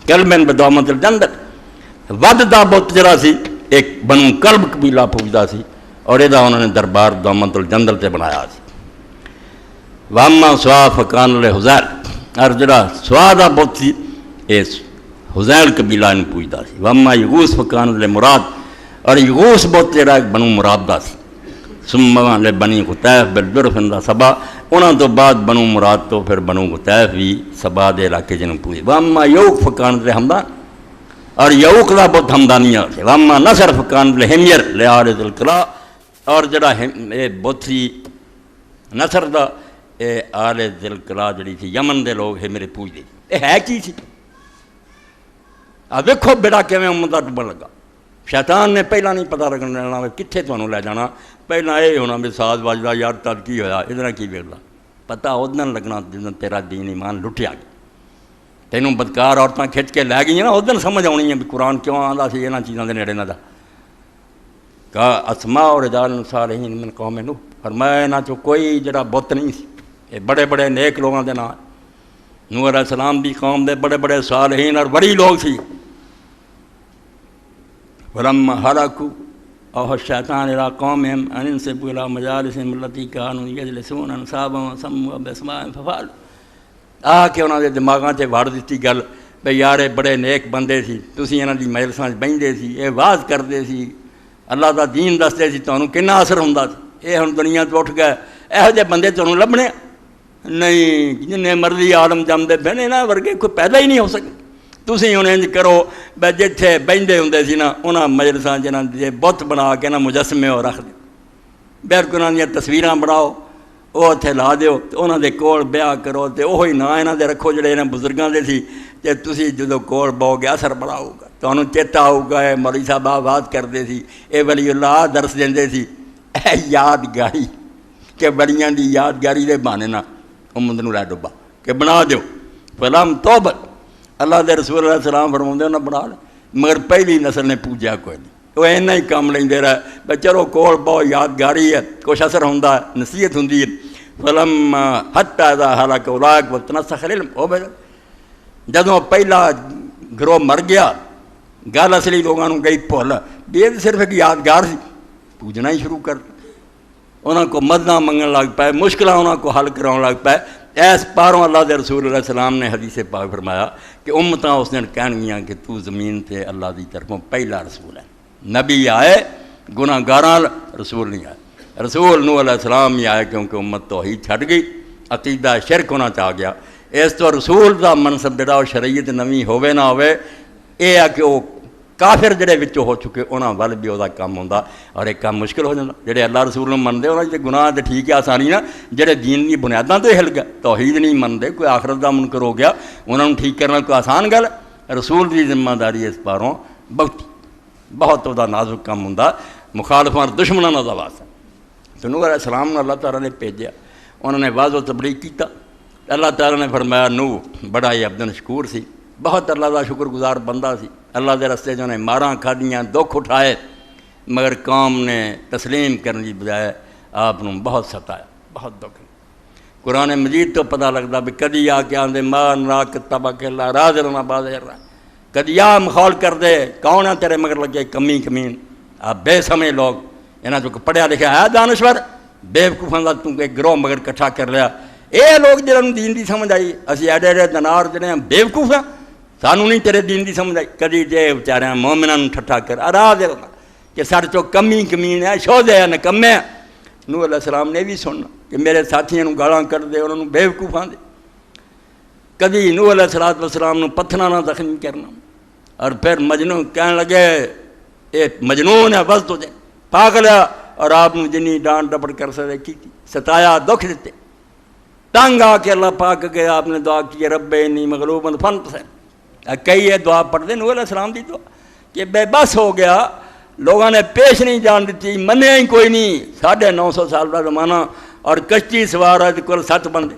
قلب میں بدامت الجندل ود دا بت جڑا سی ایک بنو قلب قبیلہ پوجدا سی اور یہ انہوں نے دربار دامت الجندل تے بنایا سی واما سوا فکان الحزیل اور جڑا سوا دا بت سی اس حزیل قبیلہ ان پوجدا سی واما یغوس فکان المراد اور یغوس بت جڑا ایک بنو مراد دا سی ثم بنی قطیف بالجرف عند سبا انہوں تو بعد بنو مراد تو پھر بنو قطیف بھی سبا دے علاقے جنوں پوجے واما یعوق فکان الحمدان اور یعوق دا بت حمدانیہ سے واما نصر فکان الحمیر لآل ذی القرا اور جڑا بت سی نصر دا آل ذی القرا جڑی تھی یمن دے لوگ میرے پوجدے یہ ہے کی سی دیکھو بیڑا کیویں امت دا ڈبن لگا شیطان نے پہلا نہیں پتہ لگن دینا کتنے تمہوں لے جانا پہلا یہ ہونا بھی ساز بجدا یار تد کی ہویا ادھر کی ویکھدا پتہ ادن لگنا جدن تیرا دین ایمان لٹیا گیا تینوں بدکار عورتاں کھچ کے لے گئی نا ادن سمجھ آنی ہے بھی قرآن کیوں آندا سی یہاں چیزاں دے نیڑے نہ دا کہا اسماء اور رجال صالحین من قوم نوح فرمایا انہاں چوں کوئی جڑا بت نہیں سی یہ بڑے بڑے نیک لوگوں دے نام نوح علیہ السلام دی قوم دے بڑے بڑے صالحین اور بڑی لوگ سی ولما ہلاکو اوہ الشیطان الى قومہم ان انصبوا الى مجالسہم التی کانوا یجلسون انصابا وسموا باسماء ففعلوا آ کے انہاں دے دماغاں تے وڑ دتی گل بھئی یار بڑے نیک بندے سی تسی انہاں دی مجلساں وچ بیندے سی اے واز کردے سی اللہ دا دین دسدے سی تانوں کنا اثر ہوندا سی اے ہن دنیا تو اٹھ گئے ایہو جے بندے تانوں لبنے نہیں جنے مرضی عالم جمدے پھنے نا ورگے کوئی پیدا ہی نہیں ہو سکے تسی ہن انج کرو بے جتھے بیندے ہوندے سی نا انہاں مجلساں جنہاں دے بت بنا کے نا مجسمے ہو رکھ دے بیٹھ کے انہاں دیاں تصویراں بناؤ وہ اتنے لا دیو تو انہاں دے کول بیاہ کرو تے وہی نا انہاں دے رکھو جڑے انہاں بزرگاں دے سی تے تسی جدوں کول باؤ گے اثر بڑا ہوگا تانوں چیتا ہوگا اے مولوی صاحب آواز کردے سی اے ولی اللہ درس دیندے سی اے یادگاری کہ بڑیاں دی یادگاری دے بہانے نا امت نوں لے ڈبا کہ بنا دیو فلم توبت اللہ دے رسول علیہ السلام فرماتے انہیں بنا لے مگر پہلی نسل نے پوجا کوئی نہیں وہ اینا ہی کام لیندے رہے بے چلو کول بہت یادگاری ہے کچھ اثر ہوندہ ہے نصیحت ہوندی ہے فلم حتی اذا حلق اولاک وتنسخ العلم او بے جدوں پہلا گروہ مر گیا گل اصلی لوگوں نے گئی بھول یہ صرف ایک یادگار سی پوجنا ہی شروع کر انہوں کو مدداں منگن لگ پائے مشکلیں انہوں کو حل کراؤں لگ پائے ایس پاروں اللہ دے رسول علیہ السلام نے حدیث پاک فرمایا کہ امتاں اس نے کہن گیاں کہ تو زمین تے اللہ دی طرفوں پہلا رسول ہے نبی آئے گناہ گاران رسول نہیں آئے رسول نوح علیہ السلام ہی آئے کیونکہ امت توحید چھٹ گئی عقیدہ شرک ہونا چاہ گیا اس تو رسول دا منصب جڑا وہ شریعت نویں ہوے نہ ہوے اے ہے کہ وہ کافر جڑے وچوں ہو چکے انہاں ول بھی وہ کام ہوندا اور ایک کام مشکل ہو جاتا جڑے اللہ رسول نوں منتے انہاں دے گناہ تے ٹھیک ہے آسانی نا جڑے دین دی بنیاداں تے ہل گئے توحید نہیں منتے کوئی آخرت دا منکر ہو گیا انہاں نوں ٹھیک کرنا کوئی آسان گل رسول دی ذمہ داری اس پاروں بہت وہ نازک کام ہوندا مخالفاں دشمناں دا واسطہ تو نوح علیہ السلام نے اللہ تعالیٰ نے بھیجا انہوں نے واضح و تبلیغ کیتا اللہ تعالیٰ نے فرمایا نوح بڑا ہی عبد شکور سی بہت اللہ دا شکر گزار بندہ سی اللہ دے رستے جو نے ماراں کھادیاں دکھ اٹھائے مگر قوم نے تسلیم کرنے کی بجائے آپ نے بہت ستایا بہت دکھ قرآن مجید تو پتہ لگتا بھی کدی آ کے آندے ماں راک تبا کے اللہ راز رنا باز رہا کدی آ مخول کر دے کون ہے تیرے مگر لگے کمین آپ بے سمے لوگ انہاں جو پڑھیا لکھا ہے دانشور بے وقوفاں دا تو ایک گروہ مگر کٹھا کر لیا اے لوگ جنہوں دین دی سمجھ آئی اسی ایڈے ایڈے دنار جنہیں بے وقوف ہیں سانو نہیں تیرے دین دی سمجھ آئی کدی جے بچارے مومناں ٹھٹھا کر راز رنا کہ سر چو کمین ہے شودے ہے نکمے ہیں نوح علیہ السلام نے بھی سننا کہ میرے ساتھیوں کو گالاں کر دے انہوں بے وقوفاں دے کدی نوح علیہ السلام نے پتھراں نہ زخمی کرنا اور پھر مجنون کہنے لگے اے مجنون ہے بس تجھے پاگل ہے اور آپ نے جنی ڈانٹ ڈپٹ کر سکتے کی ستایا دکھ دیتے تنگ آ کے اللہ پاک کے آپ نے دعا کی رب انی مغلوب فانتصر کئی ہے دعا پڑھ دے نوح علیہ السلام دی دعا کہ بے بس ہو گیا لوگوں نے پیش نہیں جان دیتی منیا ہی کوئی نہیں 950 سال کا زمانہ اور کشتی سوار ہے کل 7 بندے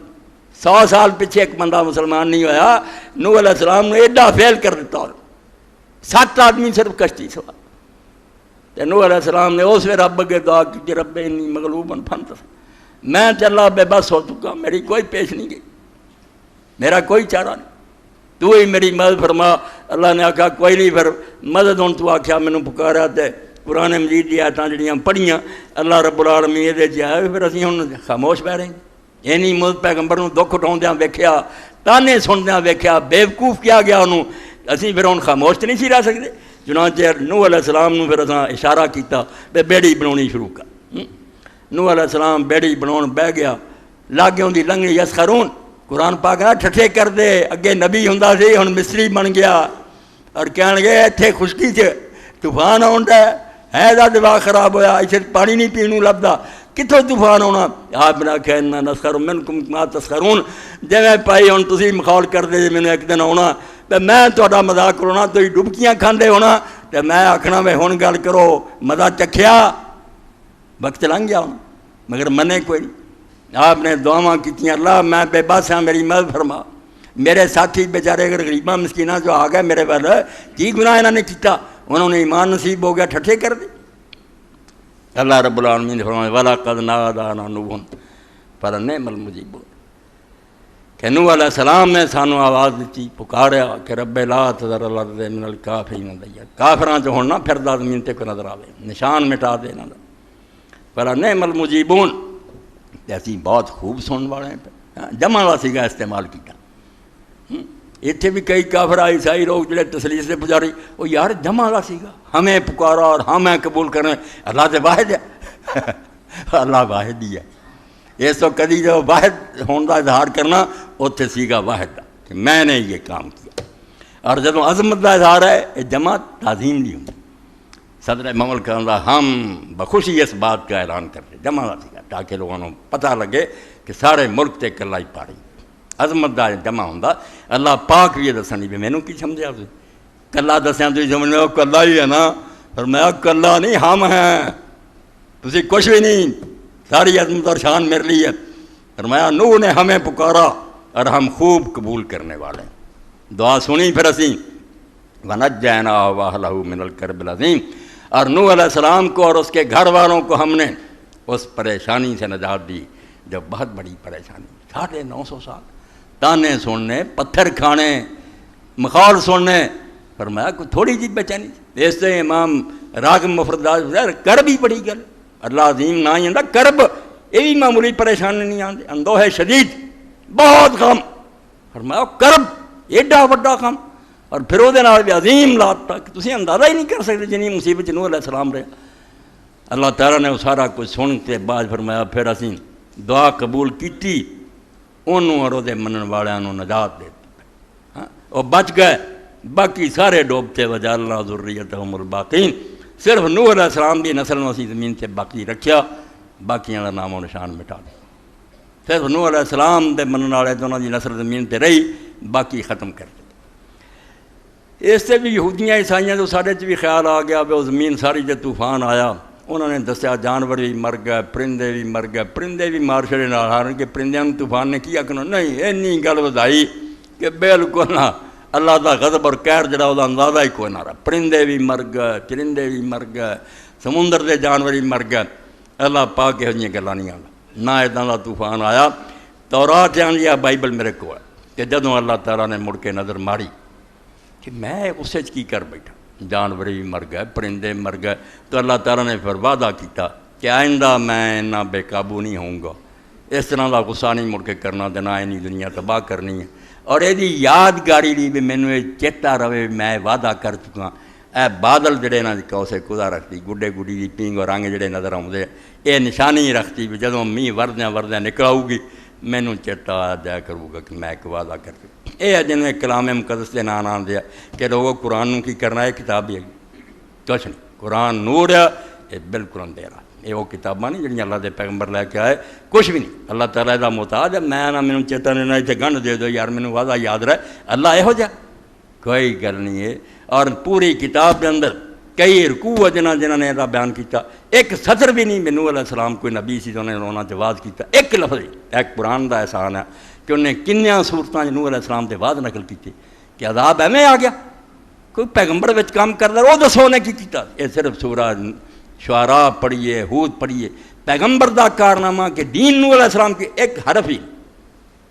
100 سال پیچھے ایک بندہ مسلمان نہیں ہویا نوح علیہ السلام نے ایڈا فیل کر دیتا اور 7 آدمی صرف کشتی سوار تو نوح علیہ السلام نے اس رب کے دعا کی رب انی مغلوب فانتصر میں چلا بے بس ہو چکا میری کوئی پیش نہیں گئی میرا کوئی چارہ نہیں تو ہی میری مدد فرما اللہ نے آکھا کوئی نہیں پھر مدد ہوں تو آکھیا میں نے پکارا تے قرآن مجید دی آیتاں جڑیاں پڑھیاں اللہ رب العالمین یہ دے آئے پھر اسی ہوں خاموش بہ رہے ہیں یہ نہیں مدد پیغمبر نوں دکھ اٹھاؤندیاں ویکھیا تانے سندیاں ویکھیا بیوقوف کیا گیا انہوں اسی پھر ہوں خاموش تو نہیں سی رہ سکتے چنانچہ نوح علیہ السلام نے پھر اساں اشارہ کیتا بے بیڑی بناونی شروع کر نوح علیہ السلام بیڑی بناؤن بہ گیا لاگے ہوندی لنگنی یسخرون قرآن پاک نہ ٹھٹھے کر دے اگے نبی ہوندا سی ہن مصری بن گیا اور کہن لگے ایتھے خشکی چ طوفان آوندا ہے دا دماغ خراب ہویا اسے پانی نہیں پینوں لبدا کتھوں طوفان ہونا آپ نے آکھیا انا نسخر منکم ما تسخرون جویں پائی ہن تسی مخول کر دے مینوں ایک دن آنا تے میں تہاڈا مذاق کرونا تسی ڈبکیاں کھاندے ہونا تے میں آکھنا وے ہن گل کرو مزہ چکھیا وقت لنگ گیا ہوں مگر منے کوئی نہیں آپ نے دعاواں کیتیاں اللہ میں بے بس ہاں میری مدد فرما میرے ساتھی بیچارے اگر غریباں مسکیناں جو آ گئے میرے وال کی گناہ انہوں نے کیتا انہوں نے ایمان نصیب ہو گیا ٹھٹھے کر دے اللہ رب العالمین نے فرمایا وَلَقَدْ نَادَانَا نُوحٌ فَلَنِعْمَ الْمُجِيبُونَ کہ نوح علیہ السلام نے سانو آواز دیتی پکاریا کہ رب لا تذر الارض من الکافرین دیارا کافراں جو ہونا پھر دا زمین تے کو نظر آوے نشان مٹا دے انہاں دا فَلَنِعْمَ الْمُجِيبُونَ ایسی بہت خوب سننے والے ہیں جمع واسی کا استعمال کیا اتنے بھی کئی کافر عیسائی لوگ جڑے تسلیس سے پجاری وہ یار جمع واسی کا ہمیں پکارا اور ہمیں قبول کریں اللہ سے واحد ہے اللہ واحد ہی ہے یہ تو کدی جو واحد ہونے کا اظہار کرنا اتنے سیگا واحد کا کہ میں نے یہ کام کیا اور جب عظمت کا اظہار ہے یہ جمع تعظیم نہیں ہوتی صدر مملکت کا ہم بخوشی اس بات کا اعلان کرتے جمع واسی کا تاکہ لوگوں کو پتہ لگے کہ سارے ملک تے کلا ہی پاڑی عظمت دا جمع ہوندا اللہ پاک بھی یہ دسنی بھی مینوں کی سمجھا تسی کلا دسیاں تسی سمجھ لو کلا ہی ہے نا فرمایا کلا نہیں ہم ہیں تسی کچھ بھی نہیں ساری عظمت اور شان میرے لیے ہے فرمایا نوح نے ہمیں پکارا اور ہم خوب قبول کرنے والے ہیں۔ دعا سنی پھر اسی وَنَجَّيْنَاهُ وَأَهْلَهُ مِنَ الْكَرْبِ الْعَظِيمِ، اور نوح علیہ السلام کو اور اس کے گھر والوں کو ہم نے اس پریشانی سے نجات دی جو بہت بڑی پریشانی، 950 سال تانے سننے، پتھر کھانے، مخال سننے، فرمایا کوئی تھوڑی جی بچانی۔ اس سے امام راغب مفردات کرب ہی بڑی گل، اللہ عظیم نہ ہی آتا کرب، یہ بھی معمولی پریشانی نہیں آتی، اندوہ شدید بہت غم، فرمایا کرب ایڈا وڈا غم، اور پھر وہ عظیم لات تک تسی اندازہ ہی نہیں کر سکتے جنہی مصیبت نوح علیہ السلام رہا۔ اللہ تعالیٰ نے وہ سارا کچھ سن کے بعد فرمایا پھر اسی دعا قبول کیتی، انہوں اور وہ منن والوں نجات دے دی، وہ بچ گئے، باقی سارے ڈوبتے وجعلنا ذریتہم الباقین، صرف نوح علیہ السلام بھی نسل مسیح زمین سے باقی رکھیا، باقیاں کا نام و نشان مٹا دیا۔ صرف نوح علیہ السلام دے منن والے تو انہوں کی نسل زمین تے رہی، باقی ختم کر دیا۔ اس سے بھی یہودیاں عیسائیاں تو سارے بھی خیال آ گیا وہ زمین ساری جب طوفان آیا، انہوں نے دسیا جانور بھی مر گئے، پرندے بھی مر گئے، پرندے بھی مار چھڑے نال، حالانکہ پرندیاں طوفان نے کیا کہ نہیں اینی گل ودائی کہ بالکل نہ، اللہ دا غضب اور قہر جڑا وہ اندازہ ہی کوئی نہ رہا، پرندے بھی مر گئے، چرندے بھی مر گئے، سمندر دے جانور بھی مر گئے۔ اللہ پاک یہ جی گلاں نہیں آتا، نہ اتنا دا طوفان آیا۔ تورات جان یا بائبل میرے کو ہے کہ جدوں اللہ تعالیٰ نے مڑ کے نظر ماری کہ میں اسے کی کر بیٹھا، جانور بھی مر گئے، پرندے مر گئے، تو اللہ تعالیٰ نے پھر وعدہ کیتا کہ آئندہ میں اتنا بے قابو نہیں ہوں گا، اس طرح کا غصہ نہیں مڑ کے کرنا دینا، اینی دنیا تباہ کرنی ہے۔ اور یہ یادگاری لی بھی مینوں یہ چیتا رہے میں وعدہ کر چکا، اے بادل جڑے نہ کوسے خدا رکھتی، گڈے گڈی دی پینگ اور رنگ جڑے نظر آؤندے، یہ نشانی رکھتی بھی جدوں میہ وردیاں نکل آؤ گی مینوں چیتا آ جایا کروں گا کہ میں ایک وعدہ کر چکا۔ یہ ہے جنہیں کلام مقدس کے نام آدھے کہ لوگوں قرآن کی کرنا ہے کتاب ہی ہے کچھ نہیں، قرآن نور ہے، یہ بالکل اندھیرا، یہ وہ کتاباں نہیں جڑیاں اللہ دے پیغمبر لے کے آئے، کچھ بھی نہیں۔ اللہ تعالیٰ دا محتاج ہے، میں نہ مینوں چیتا نے نہ اتنے گنڈ دے دو یار مینوں وعدہ یاد رہے، اللہ یہو جا کوئی گل نہیں ہے۔ اور پوری کتاب کے اندر کئی رکوع جنہاں نے یہ بیان کیتا، ایک سطر بھی نہیں نوح علیہ السلام کوئی نبی سی تو انہیں رونا جواز کیتا، ایک لفظ ایک قرآن دا احسان ہے کہ انہیں کنیاں صورتاں نوح علیہ السلام تے بعد نقل کیتے کہ عذاب ایویں آ گیا، کوئی پیغمبر وچ کام کردا وہ دسو نے کی کیتا۔ یہ صرف سورہ شعراء پڑھیے، ہود پڑھیے، پیغمبر دا کارنامہ کہ دین نوح علیہ السلام کے ایک حرف ہی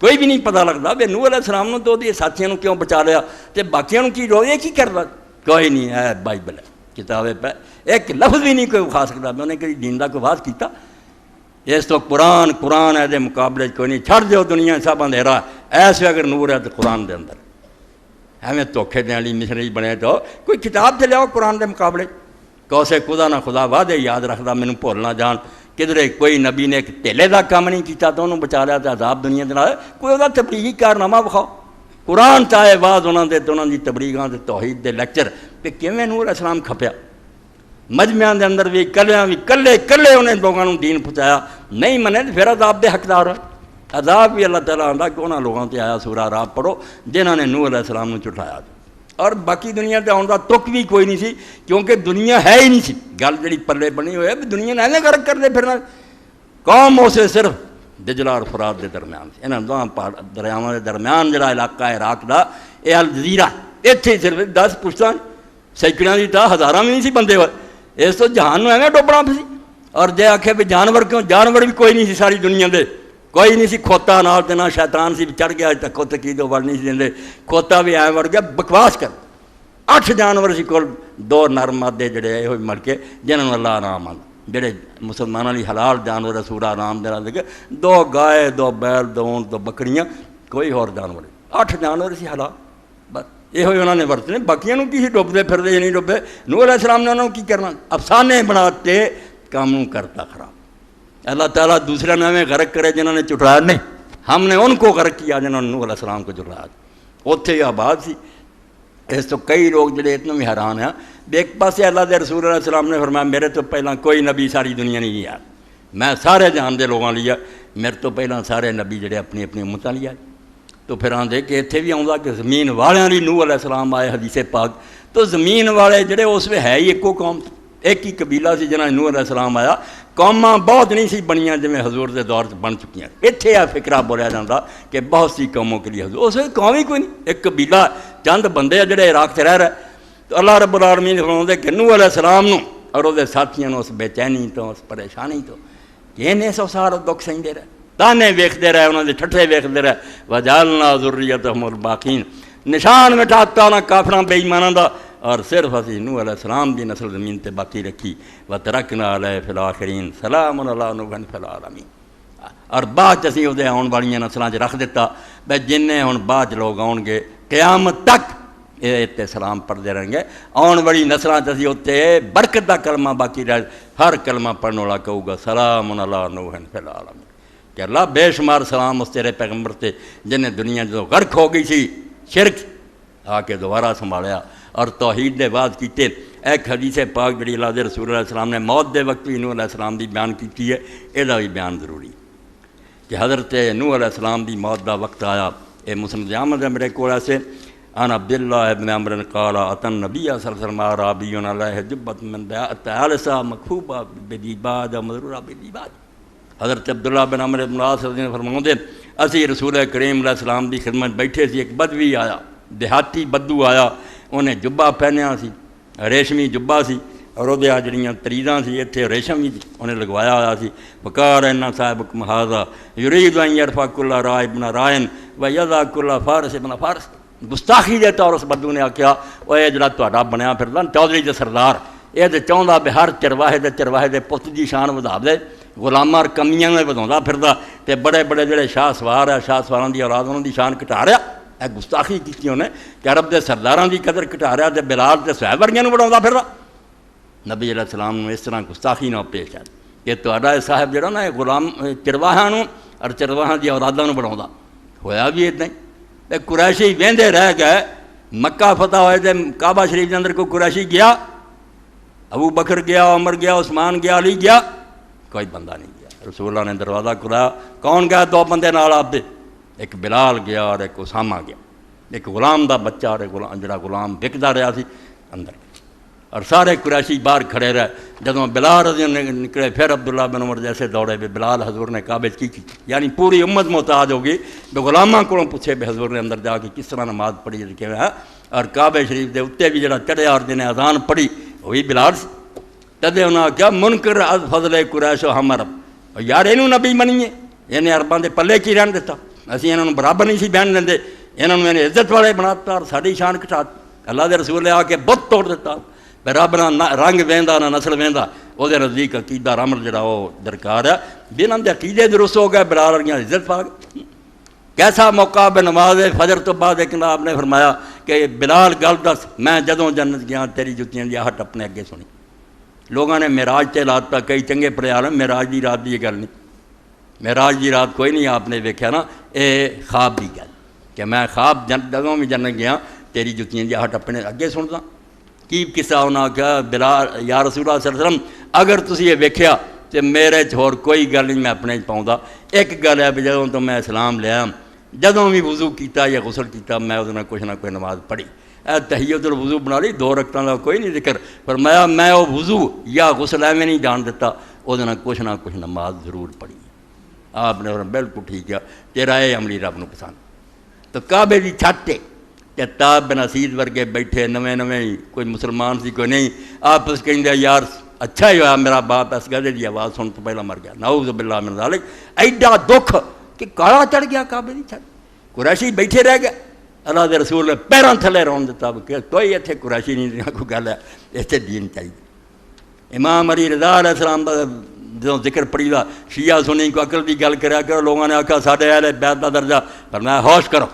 کوئی بھی نہیں پتہ لگتا بے نوح علیہ السلام نے تو یہ ساتھیوں کیوں بچا لیا تے باقیوں کی روئے کی کردا، کوئی نہیں ہے، بائبل ہے کتابیں پہ ایک لفظ بھی نہیں کوئی کھا سکتا، میں انہیں کہیں دین دا کوئی بات کیتا۔ اس تو قرآن ہے دے مقابلے کوئی نہیں، چھڑ دیو دنیا سب اندھیرا، ایسے اگر نور ہے تو قرآن دے اندر ہمیں دھوکھے دینے والی مشنری بنے تو کوئی کتاب تے لیاؤ قرآن دے مقابلے، کوسے خدا نہ خدا وعدے یاد رکھدا مینوں بھول نہ جان، کدھرے کوئی نبی نے ایک تیلے دا کام نہیں کیتا تو انہوں بچا لیا تے عذاب دنیا دے نال، کوئی وہ تبلیغی کارنامہ بخاؤ، قرآن چاہے بعض انہوں دے تو انہوں دی تبلیغاں تے توحید دے لیکچر کہ کیویں نور علیہ السلام کھپیا، مجمعاں دے اندر بھی کلیاں بھی کلے انہیں لوگوں نے دین پہنچایا، نہیں منے تو پھر عذاب دے حقدار ہے۔ عذاب بھی اللہ تعالیٰ آندا کہ انہاں لوگوں تے آیا سورہ اعراف پڑھو جنہاں نے نوح علیہ السلام نے چٹھایا، اور باقی دنیا تے آن دا تک بھی کوئی نہیں سی کیونکہ دنیا ہے ہی نہیں سی، گل جڑی پلے بنی ہوئی ہے بھی دنیا نے ایویں غرق کر دے پھرنا، قوم اسے صرف دجلہ اور فرات دے درمیان سے، انہاں دونوں دریاواں دے درمیان جڑا علاقہ ہے عراق دا یہ الجزیرہ، اتنے صرف 10 پشتاں سینکڑیاں دی تا ہزاراں بھی نہیں سی بندے ہوئے، اس تو جہان ایویں ڈوبنا پسی، اور جے آکھے بھی جانور کیوں، جانور بھی کوئی نہیں سی ساری دنیا دے، کوئی نہیں سی، کھوتا نال تے نہ شیطان سی چڑھ گیا تک کھوتے کی دو وڑ نہیں سی دیندے، کھوتا بھی ایویں وڑ گیا، بکواس کر 8 جانور سی کول، 2 نر مادے جڑے یہ مڑ کے جنہوں نے اللہ آرام آتا، جڑے مسلمانوں لی حلال جانور سورہ آرام دے لگے، 2 گائے 2 بیل 2 اونٹ 2 بکریاں، کوئی اور جانور 8 جانور سی حلال، بس یہ انہوں نے ورتنے، باقیوں کی ہی ڈوبتے پھرتے نہیں ڈوبے، نوح علیہ السلام نے انہوں کی کرنا، افسانے بناتے کاموں کرتا خراب۔ اللہ تعالیٰ دوسرے نامے غرق کرے جنہوں نے چٹھایا، نہیں ہم نے ان کو غرق کیا جنہوں نے نوح علیہ السلام کو چٹھایا، اتنے ہی آباد سی۔ اس تو کئی لوگ جڑے اتنے بھی حیران ہیں، ایک پاسے اللہ دے رسول علیہ السلام نے فرمایا میرے تو پہلا کوئی نبی ساری دنیا نہیں گیا، میں سارے جہان دے لوگوں لیا، میرے تو پہلا سارے نبی جڑے اپنی اپنی امتاں لیا، تو پھر آندے کہ اتنے بھی آؤں کہ زمین والوں لی نوح علیہ السلام آئے حدیث پاک، تو زمین والے جڑے اس میں ہے ہی ایک قوم، ایک ہی قبیلہ سی جنہاں نوح علیہ السلام آیا، قوماں بہت نہیں سی بنیاں جویں حضور دے دور بن چکیاں. اتنے آ فکرہ بولیا جاتا کہ بہت سی قوموں کے لیے حضور، اس وقت قوم ہی کوئی نہیں، ایک قبیلہ چند بندے جڑے عراق سے رہ رہے. تو اللہ رب العالمین فرماتے کہ نوح علیہ السلام نو اور وہ ساتھیوں اس بے چینی تو اس پریشانی تو کہ انہیں 100 سال دکھ سہندے رہے، تانے ویکھدے رہے، انہوں نے ٹھٹھے ویکھدے رہے. وجعلنا ذریتہم الباقین، نشان مٹاتا انہاں کافراں بے ایماناں دا، اور صرف اسی نوح علیہ السلام دی نسل زمین تے باقی رکھی. وترکنا علیہ فی الآخرین سلام علی نوح فی العالمین. اور بعد اسی وہ آن والی نسلاں رکھ دیتا بھائی جنہیں ہن بعد لوگ آن گے قیامت تک یہ سلام پڑھتے رہیں گے. آن والی نسلاں اسی اتنے برکت دا کلمہ باقی رہ، ہر کلمہ پڑھنے والا کہوں گا سلام علی نوح فی العالمین، کہ اللہ بے شمار سلام اس تیرے پیغمبر تے جنہیں دنیا جو غرق ہو گئی سی شرک آ کے دوبارہ سنبھالیا اور توحید دے بعد کیتے. ایک حدیث پاک جڑی اللہ دے رسول علیہ السلام نے موت دے وقت بھی نوح علیہ السلام دی بیان کی ہے، یہ بھی بیان ضروری کہ حضرت نوح علیہ السلام دی موت دا وقت آیا. اے مسند احمد ہے میرے کو ایسے ان عبداللہ ابن عمر قال اتن نبی صلی اللہ علیہ وسلم عرابی علیہ جبۃ من تعالسہ مکھوبہ بدیباج مضرورہ بدیباج. حضرت عبداللہ بن عمر بن العاص فرماتے اسی رسول کریم علیہ السلام دی خدمت بیٹھے سی، ایک بدوی آیا، دیہاتی بدو آیا، انہیں جبہ پہنیا سی، ریشمی جبہ سی، اور وہ جڑیاں تریداں سی اتنے ریشم ہی انہیں لگوایا ہوا سی. وقال ان صاحبکم ھذا یرید ان یرفع کل راع ابن راع ویضع کل فارس ابن فارس. گستاخی دے طور اس بدو نے آکھیا وہ یہ جڑا تہاڈا بنیا پھردا چودھری دے سردار، یہ تے چاہندا بھی ہر چرواہے دے پت دی شان ودا دے، غلاماں اور کمیاں میں وداوندا پھردا تے بڑے بڑے جڑے شاہ سوار ہے، شاہ سواراں دی اولاد انہاں دی شان گھٹا رہا. اے گستاخی کیتی انہیں کہ عرب دے سرداراں دی قدر گھٹا رہا تے بلال تے صہیب ورگیاں نوں بڑھاوندا پھردا. نبی علیہ السلام نے اس طرح گستاخی نہ پیش آئی کہ تہاڈا صاحب جڑا نا غلام چرواہاں نوں اور چرواہاں دی اولاداں نوں بڑھاوندا. ہویا بھی اتنا ہی. قریشی وہندے رہ گئے، مکہ فتح ہوئے تے کعبہ شریف کے اندر کوئی قریشی گیا؟ ابو بکر گیا، عمر گیا، عثمان گیا، علی گیا؟ کوئی بندہ نہیں گیا. رسول اللہ نے دروازہ کھلایا، کون گیا؟ 2 بندے نال آپ دے، ایک بلال گیا اور ایک اسامہ گیا، ایک غلام دا بچہ اور ایک جڑا غلام وکدا رہا سی اندر. اور سارے قریشی باہر کھڑے رہے. جدوں بلال رضی اللہ عنہ نکلے پھر عبداللہ بن عمر جیسے دوڑے بھی بلال حضور نے کعبے کی یعنی پوری امت محتاج ہوگی بھی غلاماں کو پوچھے بھی حضور نے اندر جا کے کس طرح نماز پڑھی کہ اور کعبے شریف دے اتنے بھی جڑا چڑھیا اور جنہیں اذان پڑھی وہی بلال سی. تدے انہاں کیا منکر از فضل قریش و ہم عرب، یار اینوں نبی منیے، انہیں عرباں دے پلے کی رہن دیتا، اسی انہوں برابر نہیں سی بہن دیندے، انہوں نے عزت والے بناتا اور ساری شان گھٹا. اللہ دے رسول نے آ کے بت توڑ دیتا، رب نہ رنگ وہدا نہ نسل وہدا. وہ نزدیک عقیدہ رمل جڑا وہ درکار ہے، بنا دے عقیدے درست ہو گئے، بلال ورگیاں عزت پا گئے. کیسا موقع بے نماز فجر تو بعد ایک آپ نے فرمایا کہ بلال گل دس، میں جدوں جنت گیا تیری جتیاں دی ہٹ اپنے اگے سنی. لوگوں نے معراج تے لاتا، کئی چنگے پڑے عالم معراج دی رات دی یہ گل نہیں، معراج دی رات کوئی نہیں آپ نے ویکھیا نا، اے خواب دی گل کہ میں خواب جدوں بھی جنت گیا تیری جتیاں دی ہٹ اپنے اگے سندا. کی قصہ انہاں کہا بلال یا رسول اللہ صلی اللہ علیہ وسلم اگر تسی یہ ویکھیا تو میرے ہور کوئی گل نہیں میں اپنے پاؤں. ایک گل ہے بھی جدوں تو میں اسلام لیا جدوں بھی وضو کیتا یا غسل کیتا میں وہ کچھ نہ کوئی نماز پڑھی. تحیت الوضو بنا لی 2 رکعتاں کا کوئی نہیں ذکر، فرمایا میں وہ وضو یا غسل ایویں نہیں جان دیتا، وہ کچھ نہ کچھ نماز ضرور پڑھی. آپ نے بالکل ٹھیک ہے، تیرا یہ عملی رب نو پسند. تو کعبے دی چھت تے تاب بن اسید ورگے بیٹھے نویں کوئی مسلمان سی کوئی نہیں، آپس کہندے یار اچھا ہی ہوا میرا باپ اس گدے دی آواز سن تو پہلا مر گیا، نعوذ باللہ من ذالک. ایڈا دکھ کہ کالا چڑھ گیا کعبے دی چھت، قریشی بیٹھے رہ گئے. اللہ دے رسول نے پیروں تھلے رون دیتا کہ کوئی اتنے قریشی نہیں، کوئی گل ہے اتنے دین چاہیے. امام علی رضا علیہ السلام کا جدوں ذکر پڑھی دا شیعہ سنی کو عقل دی گل کریا کرو. لوگوں نے آکھا ساڈے اہل بیت دا درجہ، فرمایا ہوش کرو،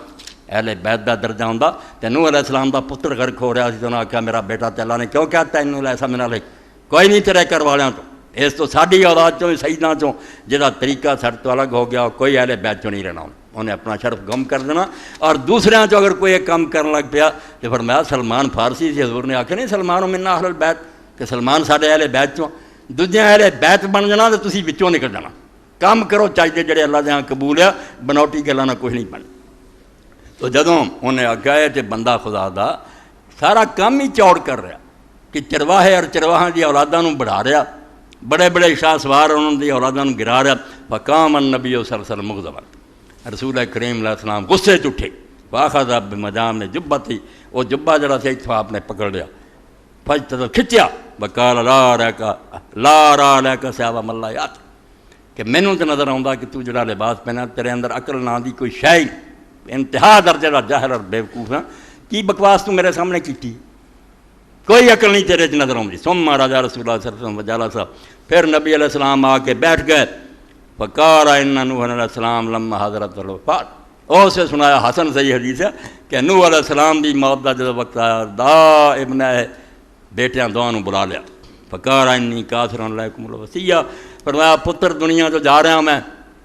اہل بیت دا درجہ ہوندا تے نوح علیہ السلام دا پتر غرق ہو رہا سی. انہوں نے آکھا میرا بیٹا تے اللہ نے کیوں کہتا انہوں نے ایسا من علیک، کوئی نہیں تیرے گھر والوں تو، اس تو ساڈی اولاد چوں سیداں چوں جہاں طریقہ ساڈے تو الگ ہو گیا کوئی اہل بیت چوں نہیں رہنا، انہیں اپنا شرف گم کر دینا. اور دوسرے چوں اگر کوئی ایک کام کرنے لگ پیا تو فرمایا سلمان فارسی سی، حضور نے آکھا نہیں سلمان منا اہل البیت کہ سلمان ساڈے اہل بیت چوں، دوجے اہل بیت بن جانا تو تسی وچوں نکل جانا. کام کرو چاہیے جڑے اللہ دے ہاں قبول ہے، بنوٹی گلاں نہ کچھ نہیں بن. تو جدوں انہیں آگیا تے بندہ خدا دا سارا کام ہی چوڑ کر رہا کہ چرواہے اور چرواہاں دی اولاداں نوں بڑھا رہا بڑے بڑے شاہ سوار انہوں دی اولاداں نوں گرا رہا. فقام النبی صلی اللہ علیہ وسلم مغضبا، رسول کریم علیہ السلام غصے اٹھے. واخذ بمدام نے جبہ تھی، وہ جبہ جڑا سی اتھوں آپ نے پکڑ لیا، فجتذ کھچیا. وقال لا را لک سوا ملایات، کہ مینوں تے نظر آوندا کہ تو جڑا لباس پہنا تیرے اندر عقل نام دی کوئی شے نہیں، انتہا درجے دا جاہل اور بیوقوف ہے. کی بکواس تو میرے سامنے کیتی، کوئی عقل نہیں تیرے نظر آؤں. ثم راجا رسول اللہ صلی اللہ علیہ وسلم وجالسا، پھر نبی علیہ السلام آ کے بیٹھ گئے. فقال ان نوح علیہ السلام لما حضرت الوفات، اور سے سنایا حسن صحیح حدیث ہے کہ نوح علیہ السلام دی موت دا جب وقت آیا، دا ابن بیٹیاں دعا نو بلا لیا. فقال انی کاثر علیکم الوصیہ، فرمایا پتر دنیا تو جا رہا میں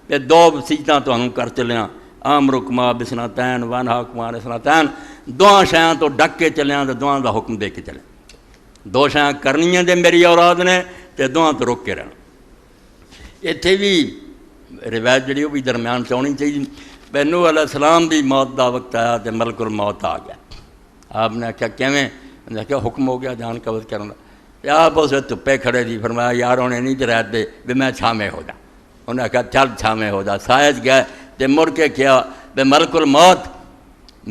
تے دو وصیتاں تانوں کر چلیاں. امرکما بسنتین وانہاکما عن سنتین، دعا شیاں تو ڈک کے چلیاں تے دعا دا حکم دے کے چلیں. دو شیاں کرنیاں دے میری اولاد نے تے دعا تو روک کے رہنا. اتنے بھی روایت جڑی وہ بھی درمیان سے ہونی چاہیے. نوح علیہ السلام دی موت دا وقت آیا تے ملک الموت آ گیا. آپ نے آخیا کیویں؟ انہوں نے آخیا حکم ہو گیا جان قبض کرنا. آپ اس دھپے کھڑے تھی، فرمایا یار انہیں نہیں رہتے دے بھی میں چھامے ہو جا. انہوں نے آخیا چل چھامے ہو جا. سائج گئے تے مڑ کے کیا بے ملک الموت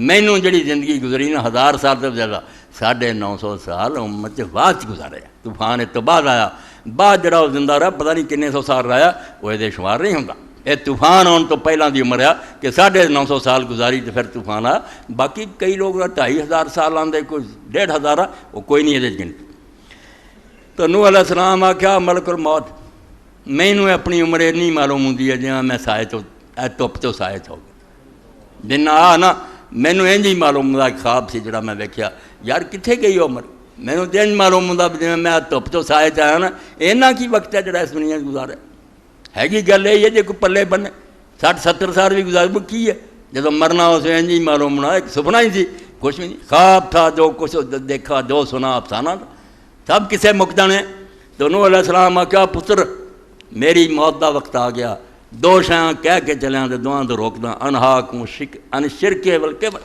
مینوں جڑی زندگی گزری نا 1000 سال سے زیادہ، 950 سال امت بعد گزارے. طوفان تو بعد آیا، بعد جڑا وہ زندہ رہا پتہ نہیں کنے سو سال رہا، وہ یہ شمار نہیں ہوتا. یہ طوفان آن تو پہلے دی عمر ہے کہ 950 سال گزاری تو پھر طوفان آیا. باقی کئی لوگ 2500 سال آتے، کوئی 1500، وہ کوئی نہیں یہ گنتی. تو نوح علیہ السلام آخیا ملک الموت مینوں اپنی عمر اینی معلوم ہوندی ہے جہاں میں سائے تو دھپ تو سائے ہو گیا. دن آ نا مینوں انج ہی معلوم ہوندا خواب سی جڑا میں ویکھیا، یار کتنے گئی عمر، مینوں تو انج معلوم ہوندا جی میں دھپ تو سائے آیا نا. اینا کی وقت ہے جڑا اس دنیا گزارے. ہے گل یہ ہے جی کوئی پلے بنے 60-70 سال بھی گزار کی ہے، جب مرنا اسے انج ہی معلوم ہونا. ایک سپنا ہی سی، کچھ بھی نہیں. خواب تھا، جو کچھ دیکھا جو سنا افسانہ تھا، سب کسے مک جانے. تو نوح علیہ السلام آخیا پتر میری موت دا وقت آ گیا، دو شیاں کہہ کے چلیاں تے دعاں تو روکدا. انہاکم ان شرک والکبر،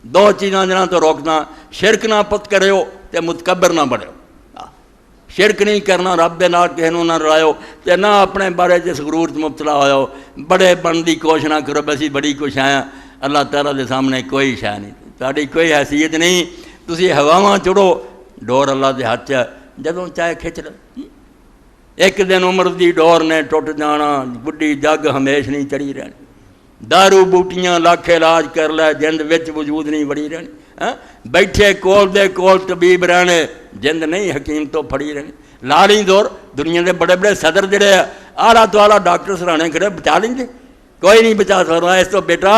دو چیزاں جنہاں تو روکدا. شرک نہ پت کریو تے متکبر نہ بڑھو. شرک نہیں کرنا، رب دے نال کسے نوں نہ رلائیو تے نہ اپنے بارے جس غرور تے مبتلا ہوئو. بڑے بن دی کوشش نہ کرو بسی بڑی کچھ آیا. اللہ تعالیٰ دے سامنے کوئی شے نہیں، تہاڈی کوئی حیثیت نہیں. تسی ہواواں چڑھو، ڈور اللہ دے ہاتھ ہے، جدوں چاہے کھچ لو. ایک دن عمر دی ڈور نے ٹوٹ جانا، بڈھی جگ ہمیش نہیں چڑھی رہنی. دارو بوٹیاں لاکھ علاج کر لے، جند وچ وجود نہیں بڑی رہنی. بیٹھے کول دے کول طبیب رہنے، جند نہیں حکیم تو پھڑی رہنی. لالی دور دنیا دے بڑے بڑے صدر جڑے آلہ تو آلہ ڈاکٹر سرانے کھڑے، بچا لیں گے؟ کوئی نہیں بچا سکتا. اس تو بیٹا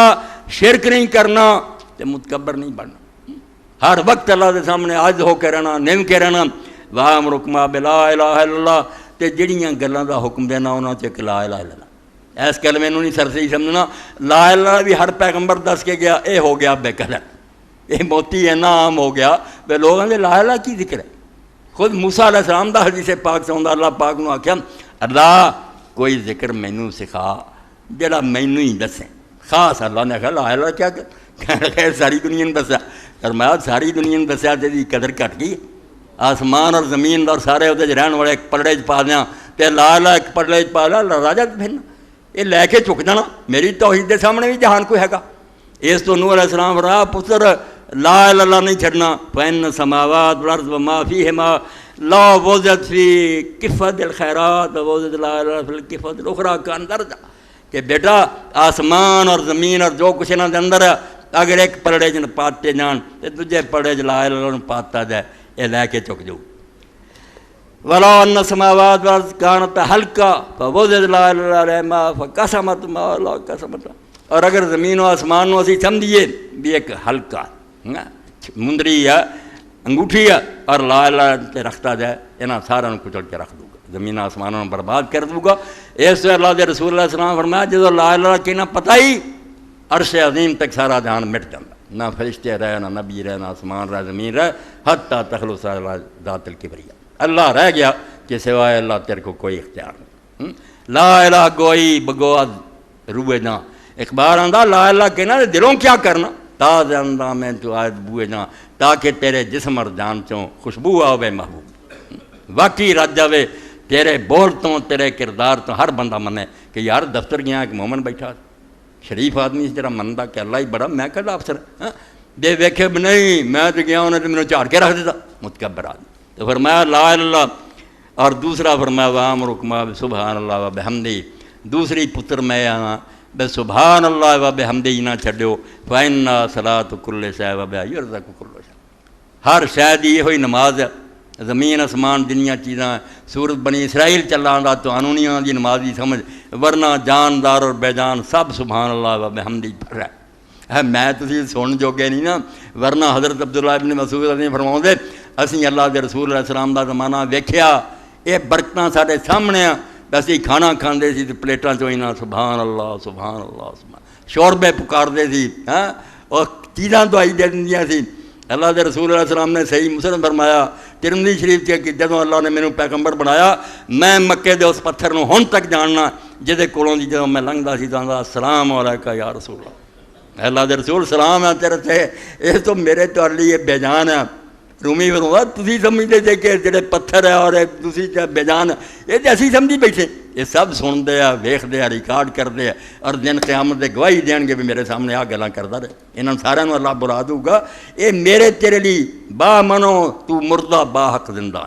شرک نہیں کرنا تے متکبر نہیں بننا. ہر وقت اللہ دے سامنے عاجز ہو کے رہنا، نم کے رہنا. وَأَمْرُكُمَا بِلَا إِلَٰهَ إِلَّا اللَّهُ، تے جڑیاں گلاں دا حکم دینا انہاں تے کہ لا الہ الا اللہ. اس کلمے نوں نہیں سرسری سمجھنا. لا الہ بھی ہر پیغمبر دس کے گیا، اے ہو گیا بے قدر. یہ موتی اینا عام ہو گیا بے لوگوں نے لا الہ کی ذکر ہے. خود موسیٰ علیہ السلام دا حدیث پاک سے ہوندا، اللہ پاک نو آکھیا اللہ کوئی ذکر مینوں سکھا جڑا مینوں ہی دسیں. خاص اللہ نے کہا لا الہ کیا کہ ساری دنیا نے دسیا. فرمایا ساری دنیا نے دسیا تے دی قدر گھٹ گئی. آسمان اور زمین اور سارے وہ رہن والے ایک پلڑے چ پا دیا تے لا الہ ایک پلڑے چ پا لا راجا پھرنا. یہ لے کے چک جانا. میری توحید دے سامنے بھی جہان کوئی ہے. اس تو نوح علیہ السلام فرمایا پتر لا الہ اللہ نہیں چھڑنا. فإن السماوات والأرض وما فيهما لا وضعت في كفة الخيرات ووضعت لا الہ في الكفة الأخرى كان درجہ، کہ بیٹا آسمان اور زمین اور جو کچھ انہاں دے اندر ہے اگر ایک پلڑے چ پاتے جان تے دوجے پلڑے چ لا الہ اللہ پاتا جائے، یہ لے کے چک جو. وَلَوْ أَنَّ السَّمَاوَاتِ وَالْأَرْضَ كَانَتَا حَلْقًا فَوَضَعَتْ لَا إِلَٰهَ إِلَّا اللَّهُ فَقَسَمَتْ مَا لَا قَسَمَتْ. اور اگر زمین و آسمان کو اسی سمجھیے بھی ایک حلقہ مندری ہے، انگوٹھی ہے، اور لا الہ تے رکھتا جائے، انہاں سارا کچل کے رکھ دوں گا، زمین آسمانوں نے برباد کر دوں گا. اس سے اللہ دے رسول اللہ علیہ وسلم فرمایا جدو لا الہ کہنا پتہ ہی عرش عظیم تک سارا جہان مٹ جاتا. نہ فرشتے رہے، نہ نبی رہے، نہ آسمان رہے، زمین رہے، حتی تخلص ذات الکبریہ. اللہ رہ گیا کہ سوائے اللہ تیرے کو کوئی اختیار نہیں. لا الہ گوئی بگواد روئے جاں. اخبار آندہ لا الہ کہنا دلوں کیا کرنا تاز اندہ میں تو آیت بوئے جاں تاکہ تیرے جسم اور جان چوں خوشبو آوے محبوب. واقعی رج جاوے تیرے بول تو تیرے کردار تو ہر بندہ منے کہ یار دفتر گیا ایک مومن بیٹھا شریف آدمی جرا منتا کہ اللہ ہی بڑا میں کہا افسر دے ویکھے بھی نہیں میں تو گیا انہیں تو میرے جھاڑ کے رکھ دیتا متکبر آدمی تو فرمایا لا الہ الا اللہ اور دوسرا فرمایا وامرکما سبحان اللہ و بحمدی دوسری پتر میں آنا بے سبحان اللہ و بحمدی نہ چھڈو فإن صلاۃ کل شیء و بہا یرزق کل شیء ہر شے دی یہ ہوئی نماز ہے زمین اسمان دنیا چیزاں سورت بنی اسرائیل چلا دا تو انونیاں دی نماز دی سمجھ ورنہ جاندار اور بے جان سب سبحان اللہ و بحمدی پڑھ رہا ہے میں تسی سن جوگے نہیں نا ورنہ حضرت عبداللہ ابن مسعود رضی فرماؤں دے اسی اللہ دے رسول علیہ السلام دا زمانہ ویکھیا یہ برکتاں ساڈے سامنے ہیں اسی کھانا کھاندے سی تے پلیٹاں چوئینا سبحان اللہ سبحان اللہ سبحان شوربے پکاردے سی ہاں اور چیزاں تو آئی دے دندیاں سی اللہ دے رسول علیہ السلام نے صحیح مسلم فرمایا ترمذی شریف کے کہ جدوں اللہ نے مینوں پیغمبر بنایا میں مکے دے اس پتھر نوں ہن تک جاننا جہدے کولوں دی جدوں میں لنگدا سی تاں السلام علیکہ یا رسول اللہ دے رسول سلام ہے تیرے تے یہ تو میرے تو علی یہ بے جان ہے رومی فرمایا تسی سمجھدے جے کہ جڑے پتھر ہے اور تسی تے بے جان یہ تے اسی سمجھی بیٹھے یہ سب سندے آ ویکھدے آ ریکارڈ کردے اور دن قیامت دے گواہی دین گے بھی میرے سامنے آ گلاں کردا رہے انہاں سارے اللہ بلا دوں گا یہ میرے تیرے لی با منو تو مردہ با حق زندہ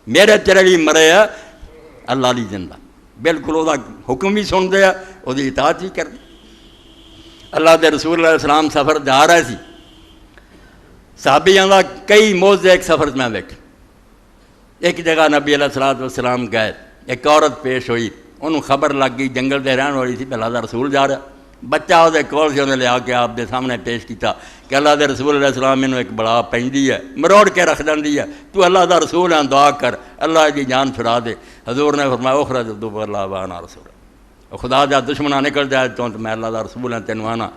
میرے تیرے لی مرے ہے اللہ لی زندہ بالکل وہ حکم بھی سندے آ وہ اطاعت بھی کردے اللہ دے رسول علیہ السلام سفر جا رہے سی صحابیاں دا کئی موضوع ایک سفر میں ویکھے ایک جگہ نبی علیہ السلام گئے ایک عورت پیش ہوئی انہوں خبر لگ گئی جنگل دے رہن والی سی کہ اللہ دا رسول جا رہا بچہ وہ کول سے انہیں لیا کے آپ دے سامنے پیش کیتا کہ اللہ دے رسول علیہ السلام انہوں ایک بڑا پیندی ہے مروڑ کے رکھ دندی ہے تو اللہ دا رسول ہے دعا کر اللہ دی جان چھڑا دے حضور نے فرمایا اخرج تو اللہ وانا رسول خدا جا دشمنہ نکل جائے تو میں اللہ دا رسول ہیں تینوں آنا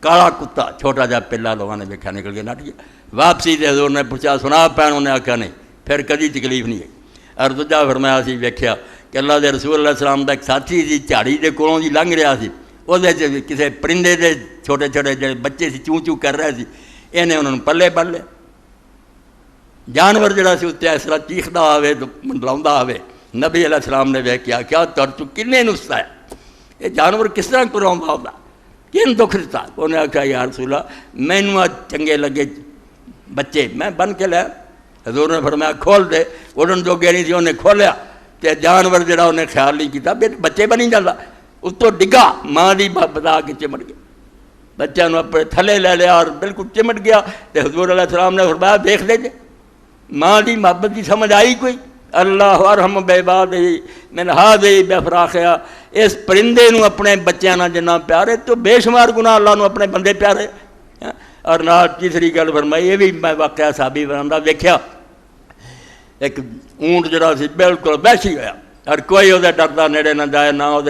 کالا کتا چھوٹا جا پلا لوگوں نے دیکھا نکل گیا نٹ گیا واپسی تے حضور نے پوچھا سنا پین انہیں آخیا نہیں پھر کدی تکلیف نہیں ہے اور دوجا فرمایا سی ویکھیا کہ اللہ دے رسول علیہ السلام دا ایک ساتھی سی جھاڑی دے کولوں دی لنگ رہا سی وہ کسی پرندے دے چھوٹے چھوٹے جڑے بچے سی چوں چوں کر رہے سی انہیں انہوں نے پلے بن لیا جانور جڑا سی اتنے اس طرح چیخدا آوے تو منڈلاوندا آوے نبی علیہ السلام نے ویکھیا کیا تر تو کنے نسخہ ہے یہ جانور کس طرح کراوندا ہوندا کن دکھ دیتا انہیں آخیا یا رسول اللہ مینوں چنگے لگے بچے میں بن کے لیا حضور نے فرمایا کھول دے اڑن جوگے نہیں سی انہیں کھولیا تے جانور جڑا انہیں خیال نہیں کیتا بچے بنی جاتا اس تو ڈگا ماں دی بتا کے چمٹ گیا بچہ نو اپنے تھلے لے لیا اور بالکل چمٹ گیا تے حضور علیہ السلام نے فرمایا دیکھ دے جے ماں دی محبت کی سمجھ آئی کوئی اللہ ارحم بعبادہ من ھذہ بافراخھا اس پرندے نو اپنے بچیاں نال جنہ پیارے تو بے شمار گناہ اللہ نو اپنے بندے پیارے اور نال تیسری گل فرمائی یہ بھی میں واقعہ صحابی بندا ویکھیا ایک اونٹ جڑا سی بالکل بیشی ہویا اور کوئی وہ ڈردا نیڑے نہ جائے نہ وہ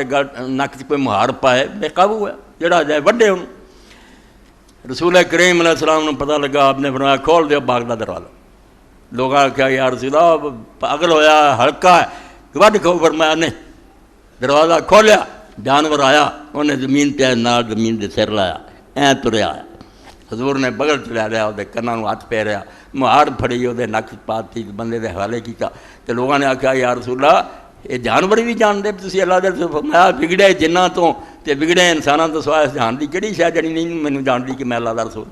نک کوئی مہار پائے بے قابو ہوا جڑا جائے وڈے انہوں رسول کریم علیہ السلام نے پتہ لگا آپ نے فرمایا کھول دیو باغ دا دروازہ لوگوں نے کہا یا رسول اللہ پاگل ہویا ہلکا ہے وڈ کھو فرمایا نہیں دروازہ کھولیا جانور آیا انہیں زمین پہ نال زمین دے سر لایا این تریا آیا حضور نے بغل چلیا لیا وہ کناں نوں ہاتھ پھیریا مہار پھڑی وہ نک پاتی بندے دے حوالے کیتا تے لوگوں نے آخیا یا رسول اللہ یہ جانور بھی جان دے تسی اللہ دے فرمایا بگڑے جناں تو تے بگڑے انساناں تو سوائے جان دی کہڑی شے جڑی نہیں مینوں جان دی کہ میں اللہ دا رسول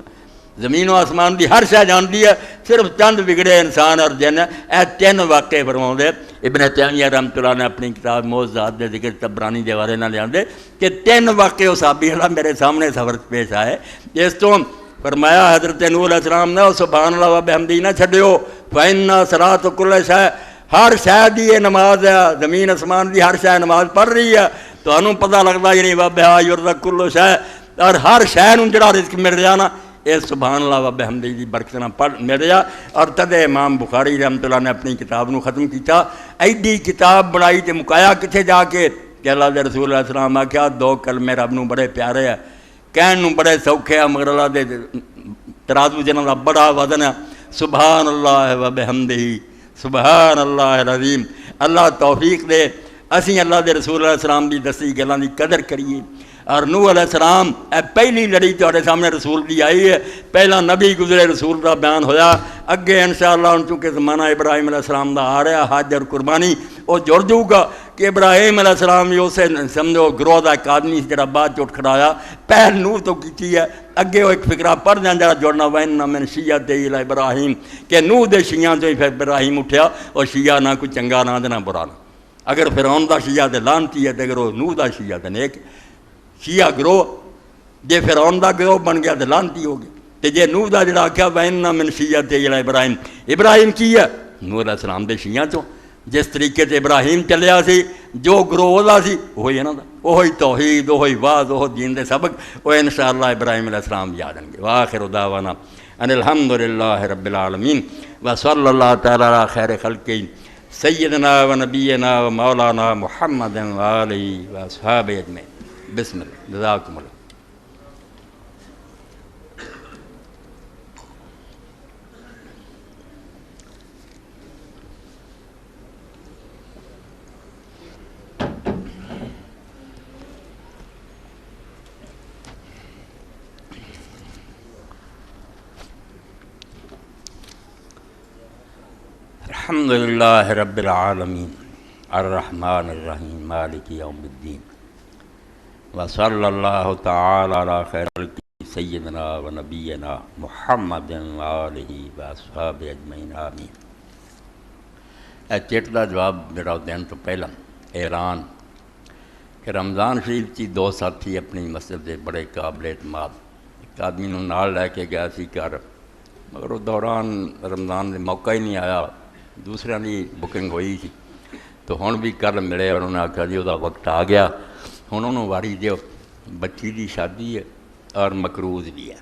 زمین و آسمان دی ہر شے جان دی ہے صرف چند بگڑے انسان اور جن اے تین واقعے فرماؤں دے ابن تیمیہ رحمۃ اللہ نے اپنی کتاب موضوعات دے ذکر تبرانی دے بارے نہ لیاندے کہ تین واقعے وہ صحابی اللہ میرے سامنے سفر پیش آئے اس تو فرمایا حضرت نوح علیہ السلام نے سبحان اللہ و بحمدہ نہ چھڈیو فإن صلاۃ کل شیء ہر شے دی یہ نماز ہے زمین آسمان دی ہر شے نماز پڑھ رہی ہے تو انہوں پتہ لگتا یعنی وبہا یرزق کل شیء اور ہر شے نوں جڑا رزق مل رہا نا یہ سبحان اللہ و بحمدہ دی برکت نال پڑھ مل رہا اور تد امام بخاری رحمۃ اللہ نے اپنی کتاب نو ختم کیتا ایڈی کتاب بنائی تے مکایا کتھے جا کے کہ اللہ دے رسول علیہ السلام آکھیا دو کلمے رب نو بڑے پیارے ہیں کہن نو بڑے سوکھے ہیں مگر اللہ دے ترازو جنہاں دا بڑا وزن ہے سبحان اللہ و بحمدہ سبحان اللہ العظیم اللہ توفیق دے اسی اللہ دے رسول علیہ السلام دی دسی گلاں دی قدر کریے اور نوح علیہ السلام اے پہلی لڑی تہاڈے سامنے رسول دی آئی ہے، پہلا نبی گزرے رسول دا بیان ہویا، اگے انشاءاللہ ہن چونکہ زمانہ ابراہیم علیہ السلام دا آ رہا، حج اور قربانی وہ جڑ جاؤ گا کہ ابراہیم علیہ السلام بھی اسے سمجھو گروہ دا ایک آدمی جڑا بعد چ اٹھ کھڑایا، پہل نوح تو کیتی ہے، اگے وہ ایک فکرہ پڑھ دیں جڑا جوڑنا وَإِنَّ مِن شِيَّعَتِهِ لَإِبْرَاهِيمَ کہ نوح دے شیعہ تو ہی پھر ابراہیم اٹھیا، اور شیعہ نہ کوئی چنگا نہ دینا برا نہ، اگر فرعون دا شیعہ تے لعنتی ہے تے اگر وہ نوح دا شیعہ تے نیک، شیعہ گروہ جے فرعون دا گروہ بن گیا تے لعنتی ہو گیا، تے جے نوح دا جڑا آکھیا وَإِنَّ مِن شِيَّعَتِهِ لَإِبْرَاهِيمَ، ابراہیم کی ہے نوح علیہ السلام دے شیعہ چوں، جس طریقے سے ابراہیم چلیا سی جو گروہ دا سی وہی انہاں دا، وہی توحید، وہی واز، وہی دین دے سبق، وہ انشاءاللہ ابراہیم علیہ السلام یاد آئیں گے۔ وآخر دعوانا ان الحمدللہ رب العالمین وصلی اللہ تعالی علی خیر خلقہ سیدنا و نبینا و مولانا محمد و آلہ و اصحابہ اجمعین۔ بسم اللہ، جزاکم اللہ۔ الحمدللہ رب العالمین الرحمن الرحیم مالک یوم الدین وصلی اللہ تعالی علی خیر خلقہ سیدنا و نبینا محمد و آلہ و اصحابہ اجمعین آمین۔ اے چٹ دا جواب جڑا دین تو پہلا اعلان کہ رمضان شریف کی دو ساتھی اپنی مسجد دے بڑے قابل اعتماد، ایک آدمی نوں نال لے کے گیا سی گھر، مگر وہ دوران رمضان دے موقع ہی نہیں آیا، دوسرے کی بکنگ ہوئی تھی تو ہن بھی کل ملے اور انہوں نے آخیا جی وہ وقت آ گیا، ہن انہوں واری دیو، بچی دی شادی ہے اور مقروض بھی ہے،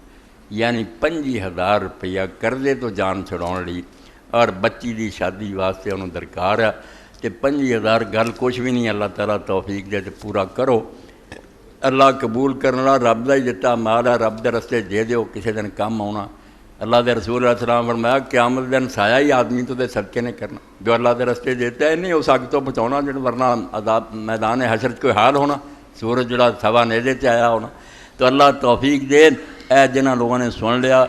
یعنی 5000 روپیہ قرضے تو جان چھڑاؤن لی اور بچی دی شادی واسطے انہوں درکار ہے کہ 5000 گل کچھ بھی نہیں، اللہ تعالیٰ توفیق دے تو پورا کرو، اللہ قبول کرنا رب دا ہی دتا مال ہے، رب دے رستے دے دیو، کسی دن کم آنا۔ اللہ دے رسول علیہ السلام فرمایا قیامت دن سایہ ہی آدمی تو دے صدقے نے کرنا، جو اللہ دے رستے دیتا ہے نہیں اس اگ تو بچاؤنا جن ورنہ عذاب میدان حشر کوئی حال ہونا، سورج جڑا سوا نیزے تے آیا ہونا۔ تو اللہ توفیق دے، اے جنہاں لوگوں نے سن لیا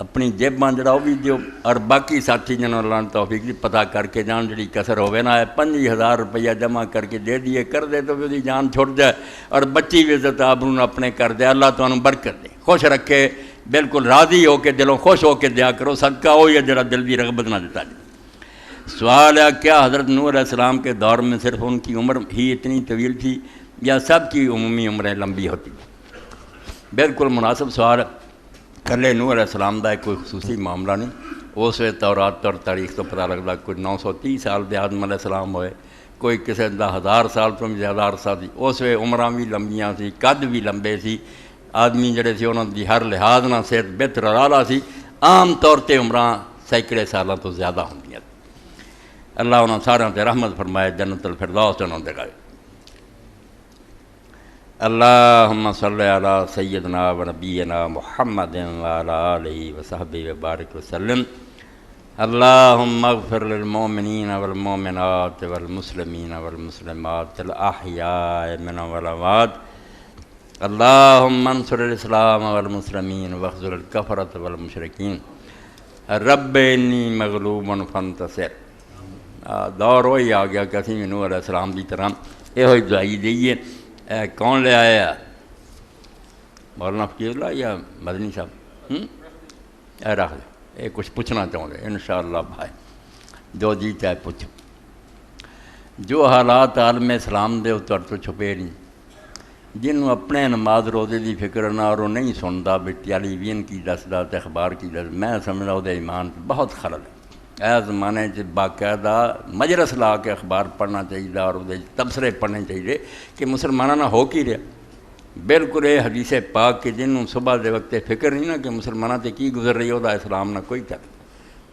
اپنی جیباں جڑا وہ بھی دیو، اور باقی ساتھی جنہوں اللہ نے توفیق دی پتہ کر کے جان جڑی کسر ہوئے نا ہے 5000 روپیہ جمع کر کے دے دیے، کر دے تو بھی جان چھوڑ جائے اور بچی بھی عزت آبرو اپنے کر دے، اللہ تو انہوں برکت دے، خوش رکھے، بالکل راضی ہو کے دلوں خوش ہو کے دیا کرو، صدقہ ہوئی ہے جڑا دل بھی رغبت نہ دیتا جائے۔ سوال ہے کیا حضرت نوح علیہ السلام کے دور میں صرف ان کی عمر ہی اتنی طویل تھی یا سب کی عمومی عمریں لمبی ہوتی؟ بالکل مناسب سوال ہے، کلے نوح علیہ السلام دا کوئی خصوصی معاملہ نہیں، اس وقت تورات اور تاریخ تو پتہ لگتا کوئی 930 سال دے آدم علیہ السلام ہوئے، کوئی کسی دا 1000 سال تو بھی زیادہ عرصہ تھی، اس وقت عمراں بھی لمبیاں سی، قد بھی لمبے سی، آدمی جڑے سی انہوں دی ہر لحاظ نہ صحت بہتر رالا سی، عام طور تے عمراں سینکڑے سالاں تو زیادہ ہوندیاں۔ اللہ انہوں سارے تے رحمت فرمائے، جنت الفردوس انہوں دے گئے۔ اللہم صلی علی سیدنا و نبینا محمد و علی آلہ و صحبہ وبارک وسلم۔ اللہم اغفر للمؤمنین والمؤمنات والمسلمین والمسلمات الاحیاء منهم والاموات۔ اللہم انصر الاسلام والمسلمین واخذل الکفرۃ والمشرکین۔ رب انی مغلوب فانتصر۔ دور وہی آ گیا کہ اسی نوح علیہ السلام دی طرح یہ دعائی دئیے۔ کون لے آیا؟ مولانا فقیر اللہ یا مدنی صاحب؟ اے رکھ دے، یہ کچھ پوچھنا چاہوں گے انشاءاللہ بھائی، جو جی چاہے پوچھو۔ جو حالات عالم اسلام دے اتر تو چھپے نہیں، جنہوں اپنے نماز روزے دی فکر نہ اور وہ نہیں سنتا بھی ٹیلی ویژن کی دسدا تے اخبار کی دس، میں سمجھا وہ ایمان بہت خلل ہے۔ اے زمانے باقاعدہ مجلس لا کے اخبار پڑھنا چاہیے اور وہ تبصرے پڑھنے چاہیے کہ مسلمانوں نہ ہو کی رہا۔ بالکل یہ حدیث پاک کہ جنہوں صبح دے وقت فکر نہیں نا کہ مسلمانوں تے کی گزر رہی ہے وہ اسلام نہ کوئی چل،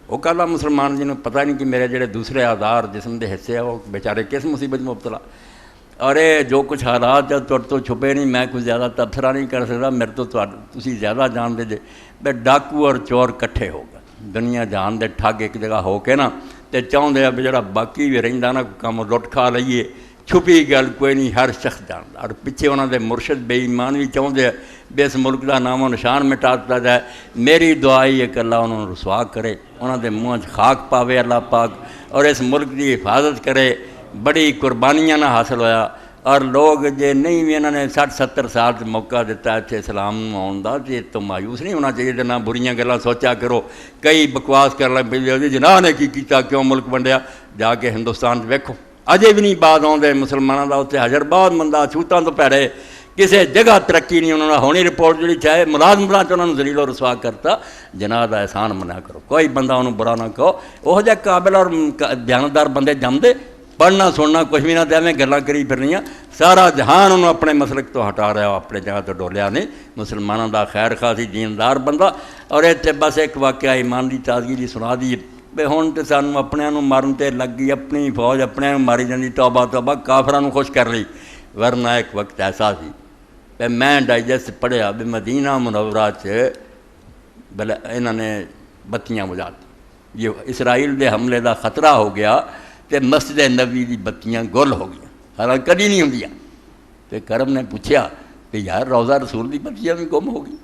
وہ کالا مسلمان جنہوں پتہ نہیں کہ میرے جڑے دوسرے آزار جسم دے حصے ہیں وہ بیچارے کس مصیبت میں مبتلا، اور یہ جو کچھ حالات ہے تو چھپے نہیں، میں کچھ زیادہ تبصرہ نہیں کر سکتا، میرے تو تسی زیادہ جان دے جے بے ڈاکو اور چور کٹھے ہو گئے، دنیا جان دے ٹھگ ایک جگہ ہو کے نا تے چاہتے ہیں بھی جڑا باقی بھی رہندا نا کام لٹ کھا لئیے، چھپی گل کوئی نہیں، ہر شخص جانتا۔ اور پیچھے انہوں دے مرشد بے ایمان بھی چاہتے بھی اس ملک دا نام و نشان مٹا دتا جائے۔ میری دعا ہے کہ اللہ انہوں نے رسوا کرے، انہوں دے منہ خاک پاوے اللہ پاک، اور اس ملک دی حفاظت کرے۔ بڑی قربانیاں نہ حاصل ہویا، اور لوگ جے نہیں بھی انہوں نے 60-70 سال موقع دیتا ہے اتنے اسلام آن دا، تو مایوس نہیں ہونا چاہیے، نہ بریاں گلاں سوچا کرو۔ کئی بکواس کر لگ پہ جناح نے کی کیتا، کیوں ملک ونڈیا، جا کے ہندوستان ویکھو اجے بھی نہیں بات آؤندے مسلمانوں دا، اتنے حجرباد بندہ چھوتاں تو پیڑے کسی جگہ ترقی نہیں انہوں نے ہونی۔ رپورٹ جڑی چاہے ملازمتاں چ انہوں نے ذلیل و رسوا کرتا۔ جناح دا احسان منیا کرو، کوئی بندہ انہوں برا نہ کہو۔ وہ جہ قابل اور دیانتدار بندے جمدے، پڑھنا سننا کچھ بھی نہ دے، میں گلاں کری پھرنی ہیں۔ سارا جہان انہوں اپنے مسلک تو ہٹا رہا، اپنے جگہ تو ڈولیا نہیں۔ مسلمانوں دا خیر خاصی دیندار بندہ۔ اور اتنے بس ایک واقعہ ایمان دی تازگی دی سنا دی بے ہون تے سانوں اپنے مارن تے لگ گئی، اپنی فوج اپنے ماری جاندی، توبہ توبہ کافراں خوش کر لی۔ ورنہ ایک وقت ایسا سی کہ میں ڈائجسٹ پڑھیا بھی مدینہ منورہ بلے انہوں نے بتیاں بجھا دی، یہ اسرائیل دے حملے دا خطرہ ہو گیا تے مسجد نبی دی بتیاں گل ہو گئی، حالانکہ کدی نہیں ہوندیاں۔ تے کرم نے پوچھا کہ یار روضہ رسول دی بتیاں بھی گم ہو گئی،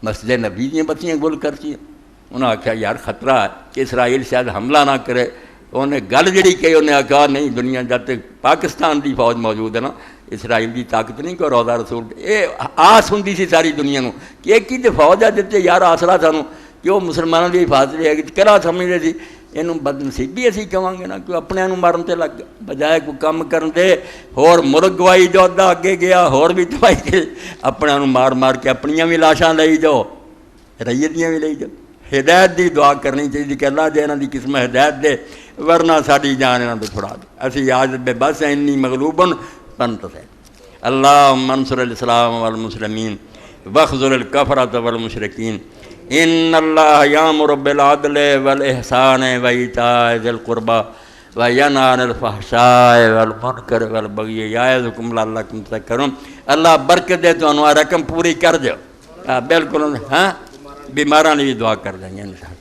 مسجد نبی دی بتیاں گل کرتی ہیں۔ انہوں نے آخیا یار خطرہ ہے کہ اسرائیل شاید حملہ نہ کرے۔ انہیں گل جڑی کہی، انہیں آخیا نہیں، دنیا جب تک پاکستان دی فوج موجود ہے نا، اسرائیل دی طاقت نہیں کوئی روضہ رسول۔ یہ آس ہوندی سی ساری دنیا کو کہ ایک ہی تو فوج ہے جتے یار آسرا سانوں کہ وہ مسلمانوں کی حفاظت ہے کہ کرا سمجھتے سی۔ یہ بدنصیبی اسی کہاں گے نا کہ اپنے مارن تے لگ گیا، بجائے کوئی کم کرن دے ہور ملک گوائی جو ادا اگے گیا، ہور بھی دوائی دے اپنے مار مار کے اپنیاں بھی لاشاں لئی جاؤ، ریتیاں بھی لئی جاؤ۔ ہدایت دی دعا کرنی چاہیے کہ اللہ جے انہاں دی قسم ہدایت دے، ورنہ ساری جان انہاں تو چھڑا دے۔ اسی آج بے بس ہیں، انی مغلوبن فانتصر۔ اللہم انصر الاسلام والمسلمین واخذل الکفرۃ والمشرکین۔ ان اللہ یامر بالعدل والاحسان وایتاء ذی القربی وینہی عن الفحشاء والمنکر والبغی یعظکم لعلکم تذکرون۔ اللہ برکت دے تو انہاں رقم پوری کر دیو۔ بالکل ہاں، بیماراں نے بھی دعا کر دیں گے انشاءاللہ۔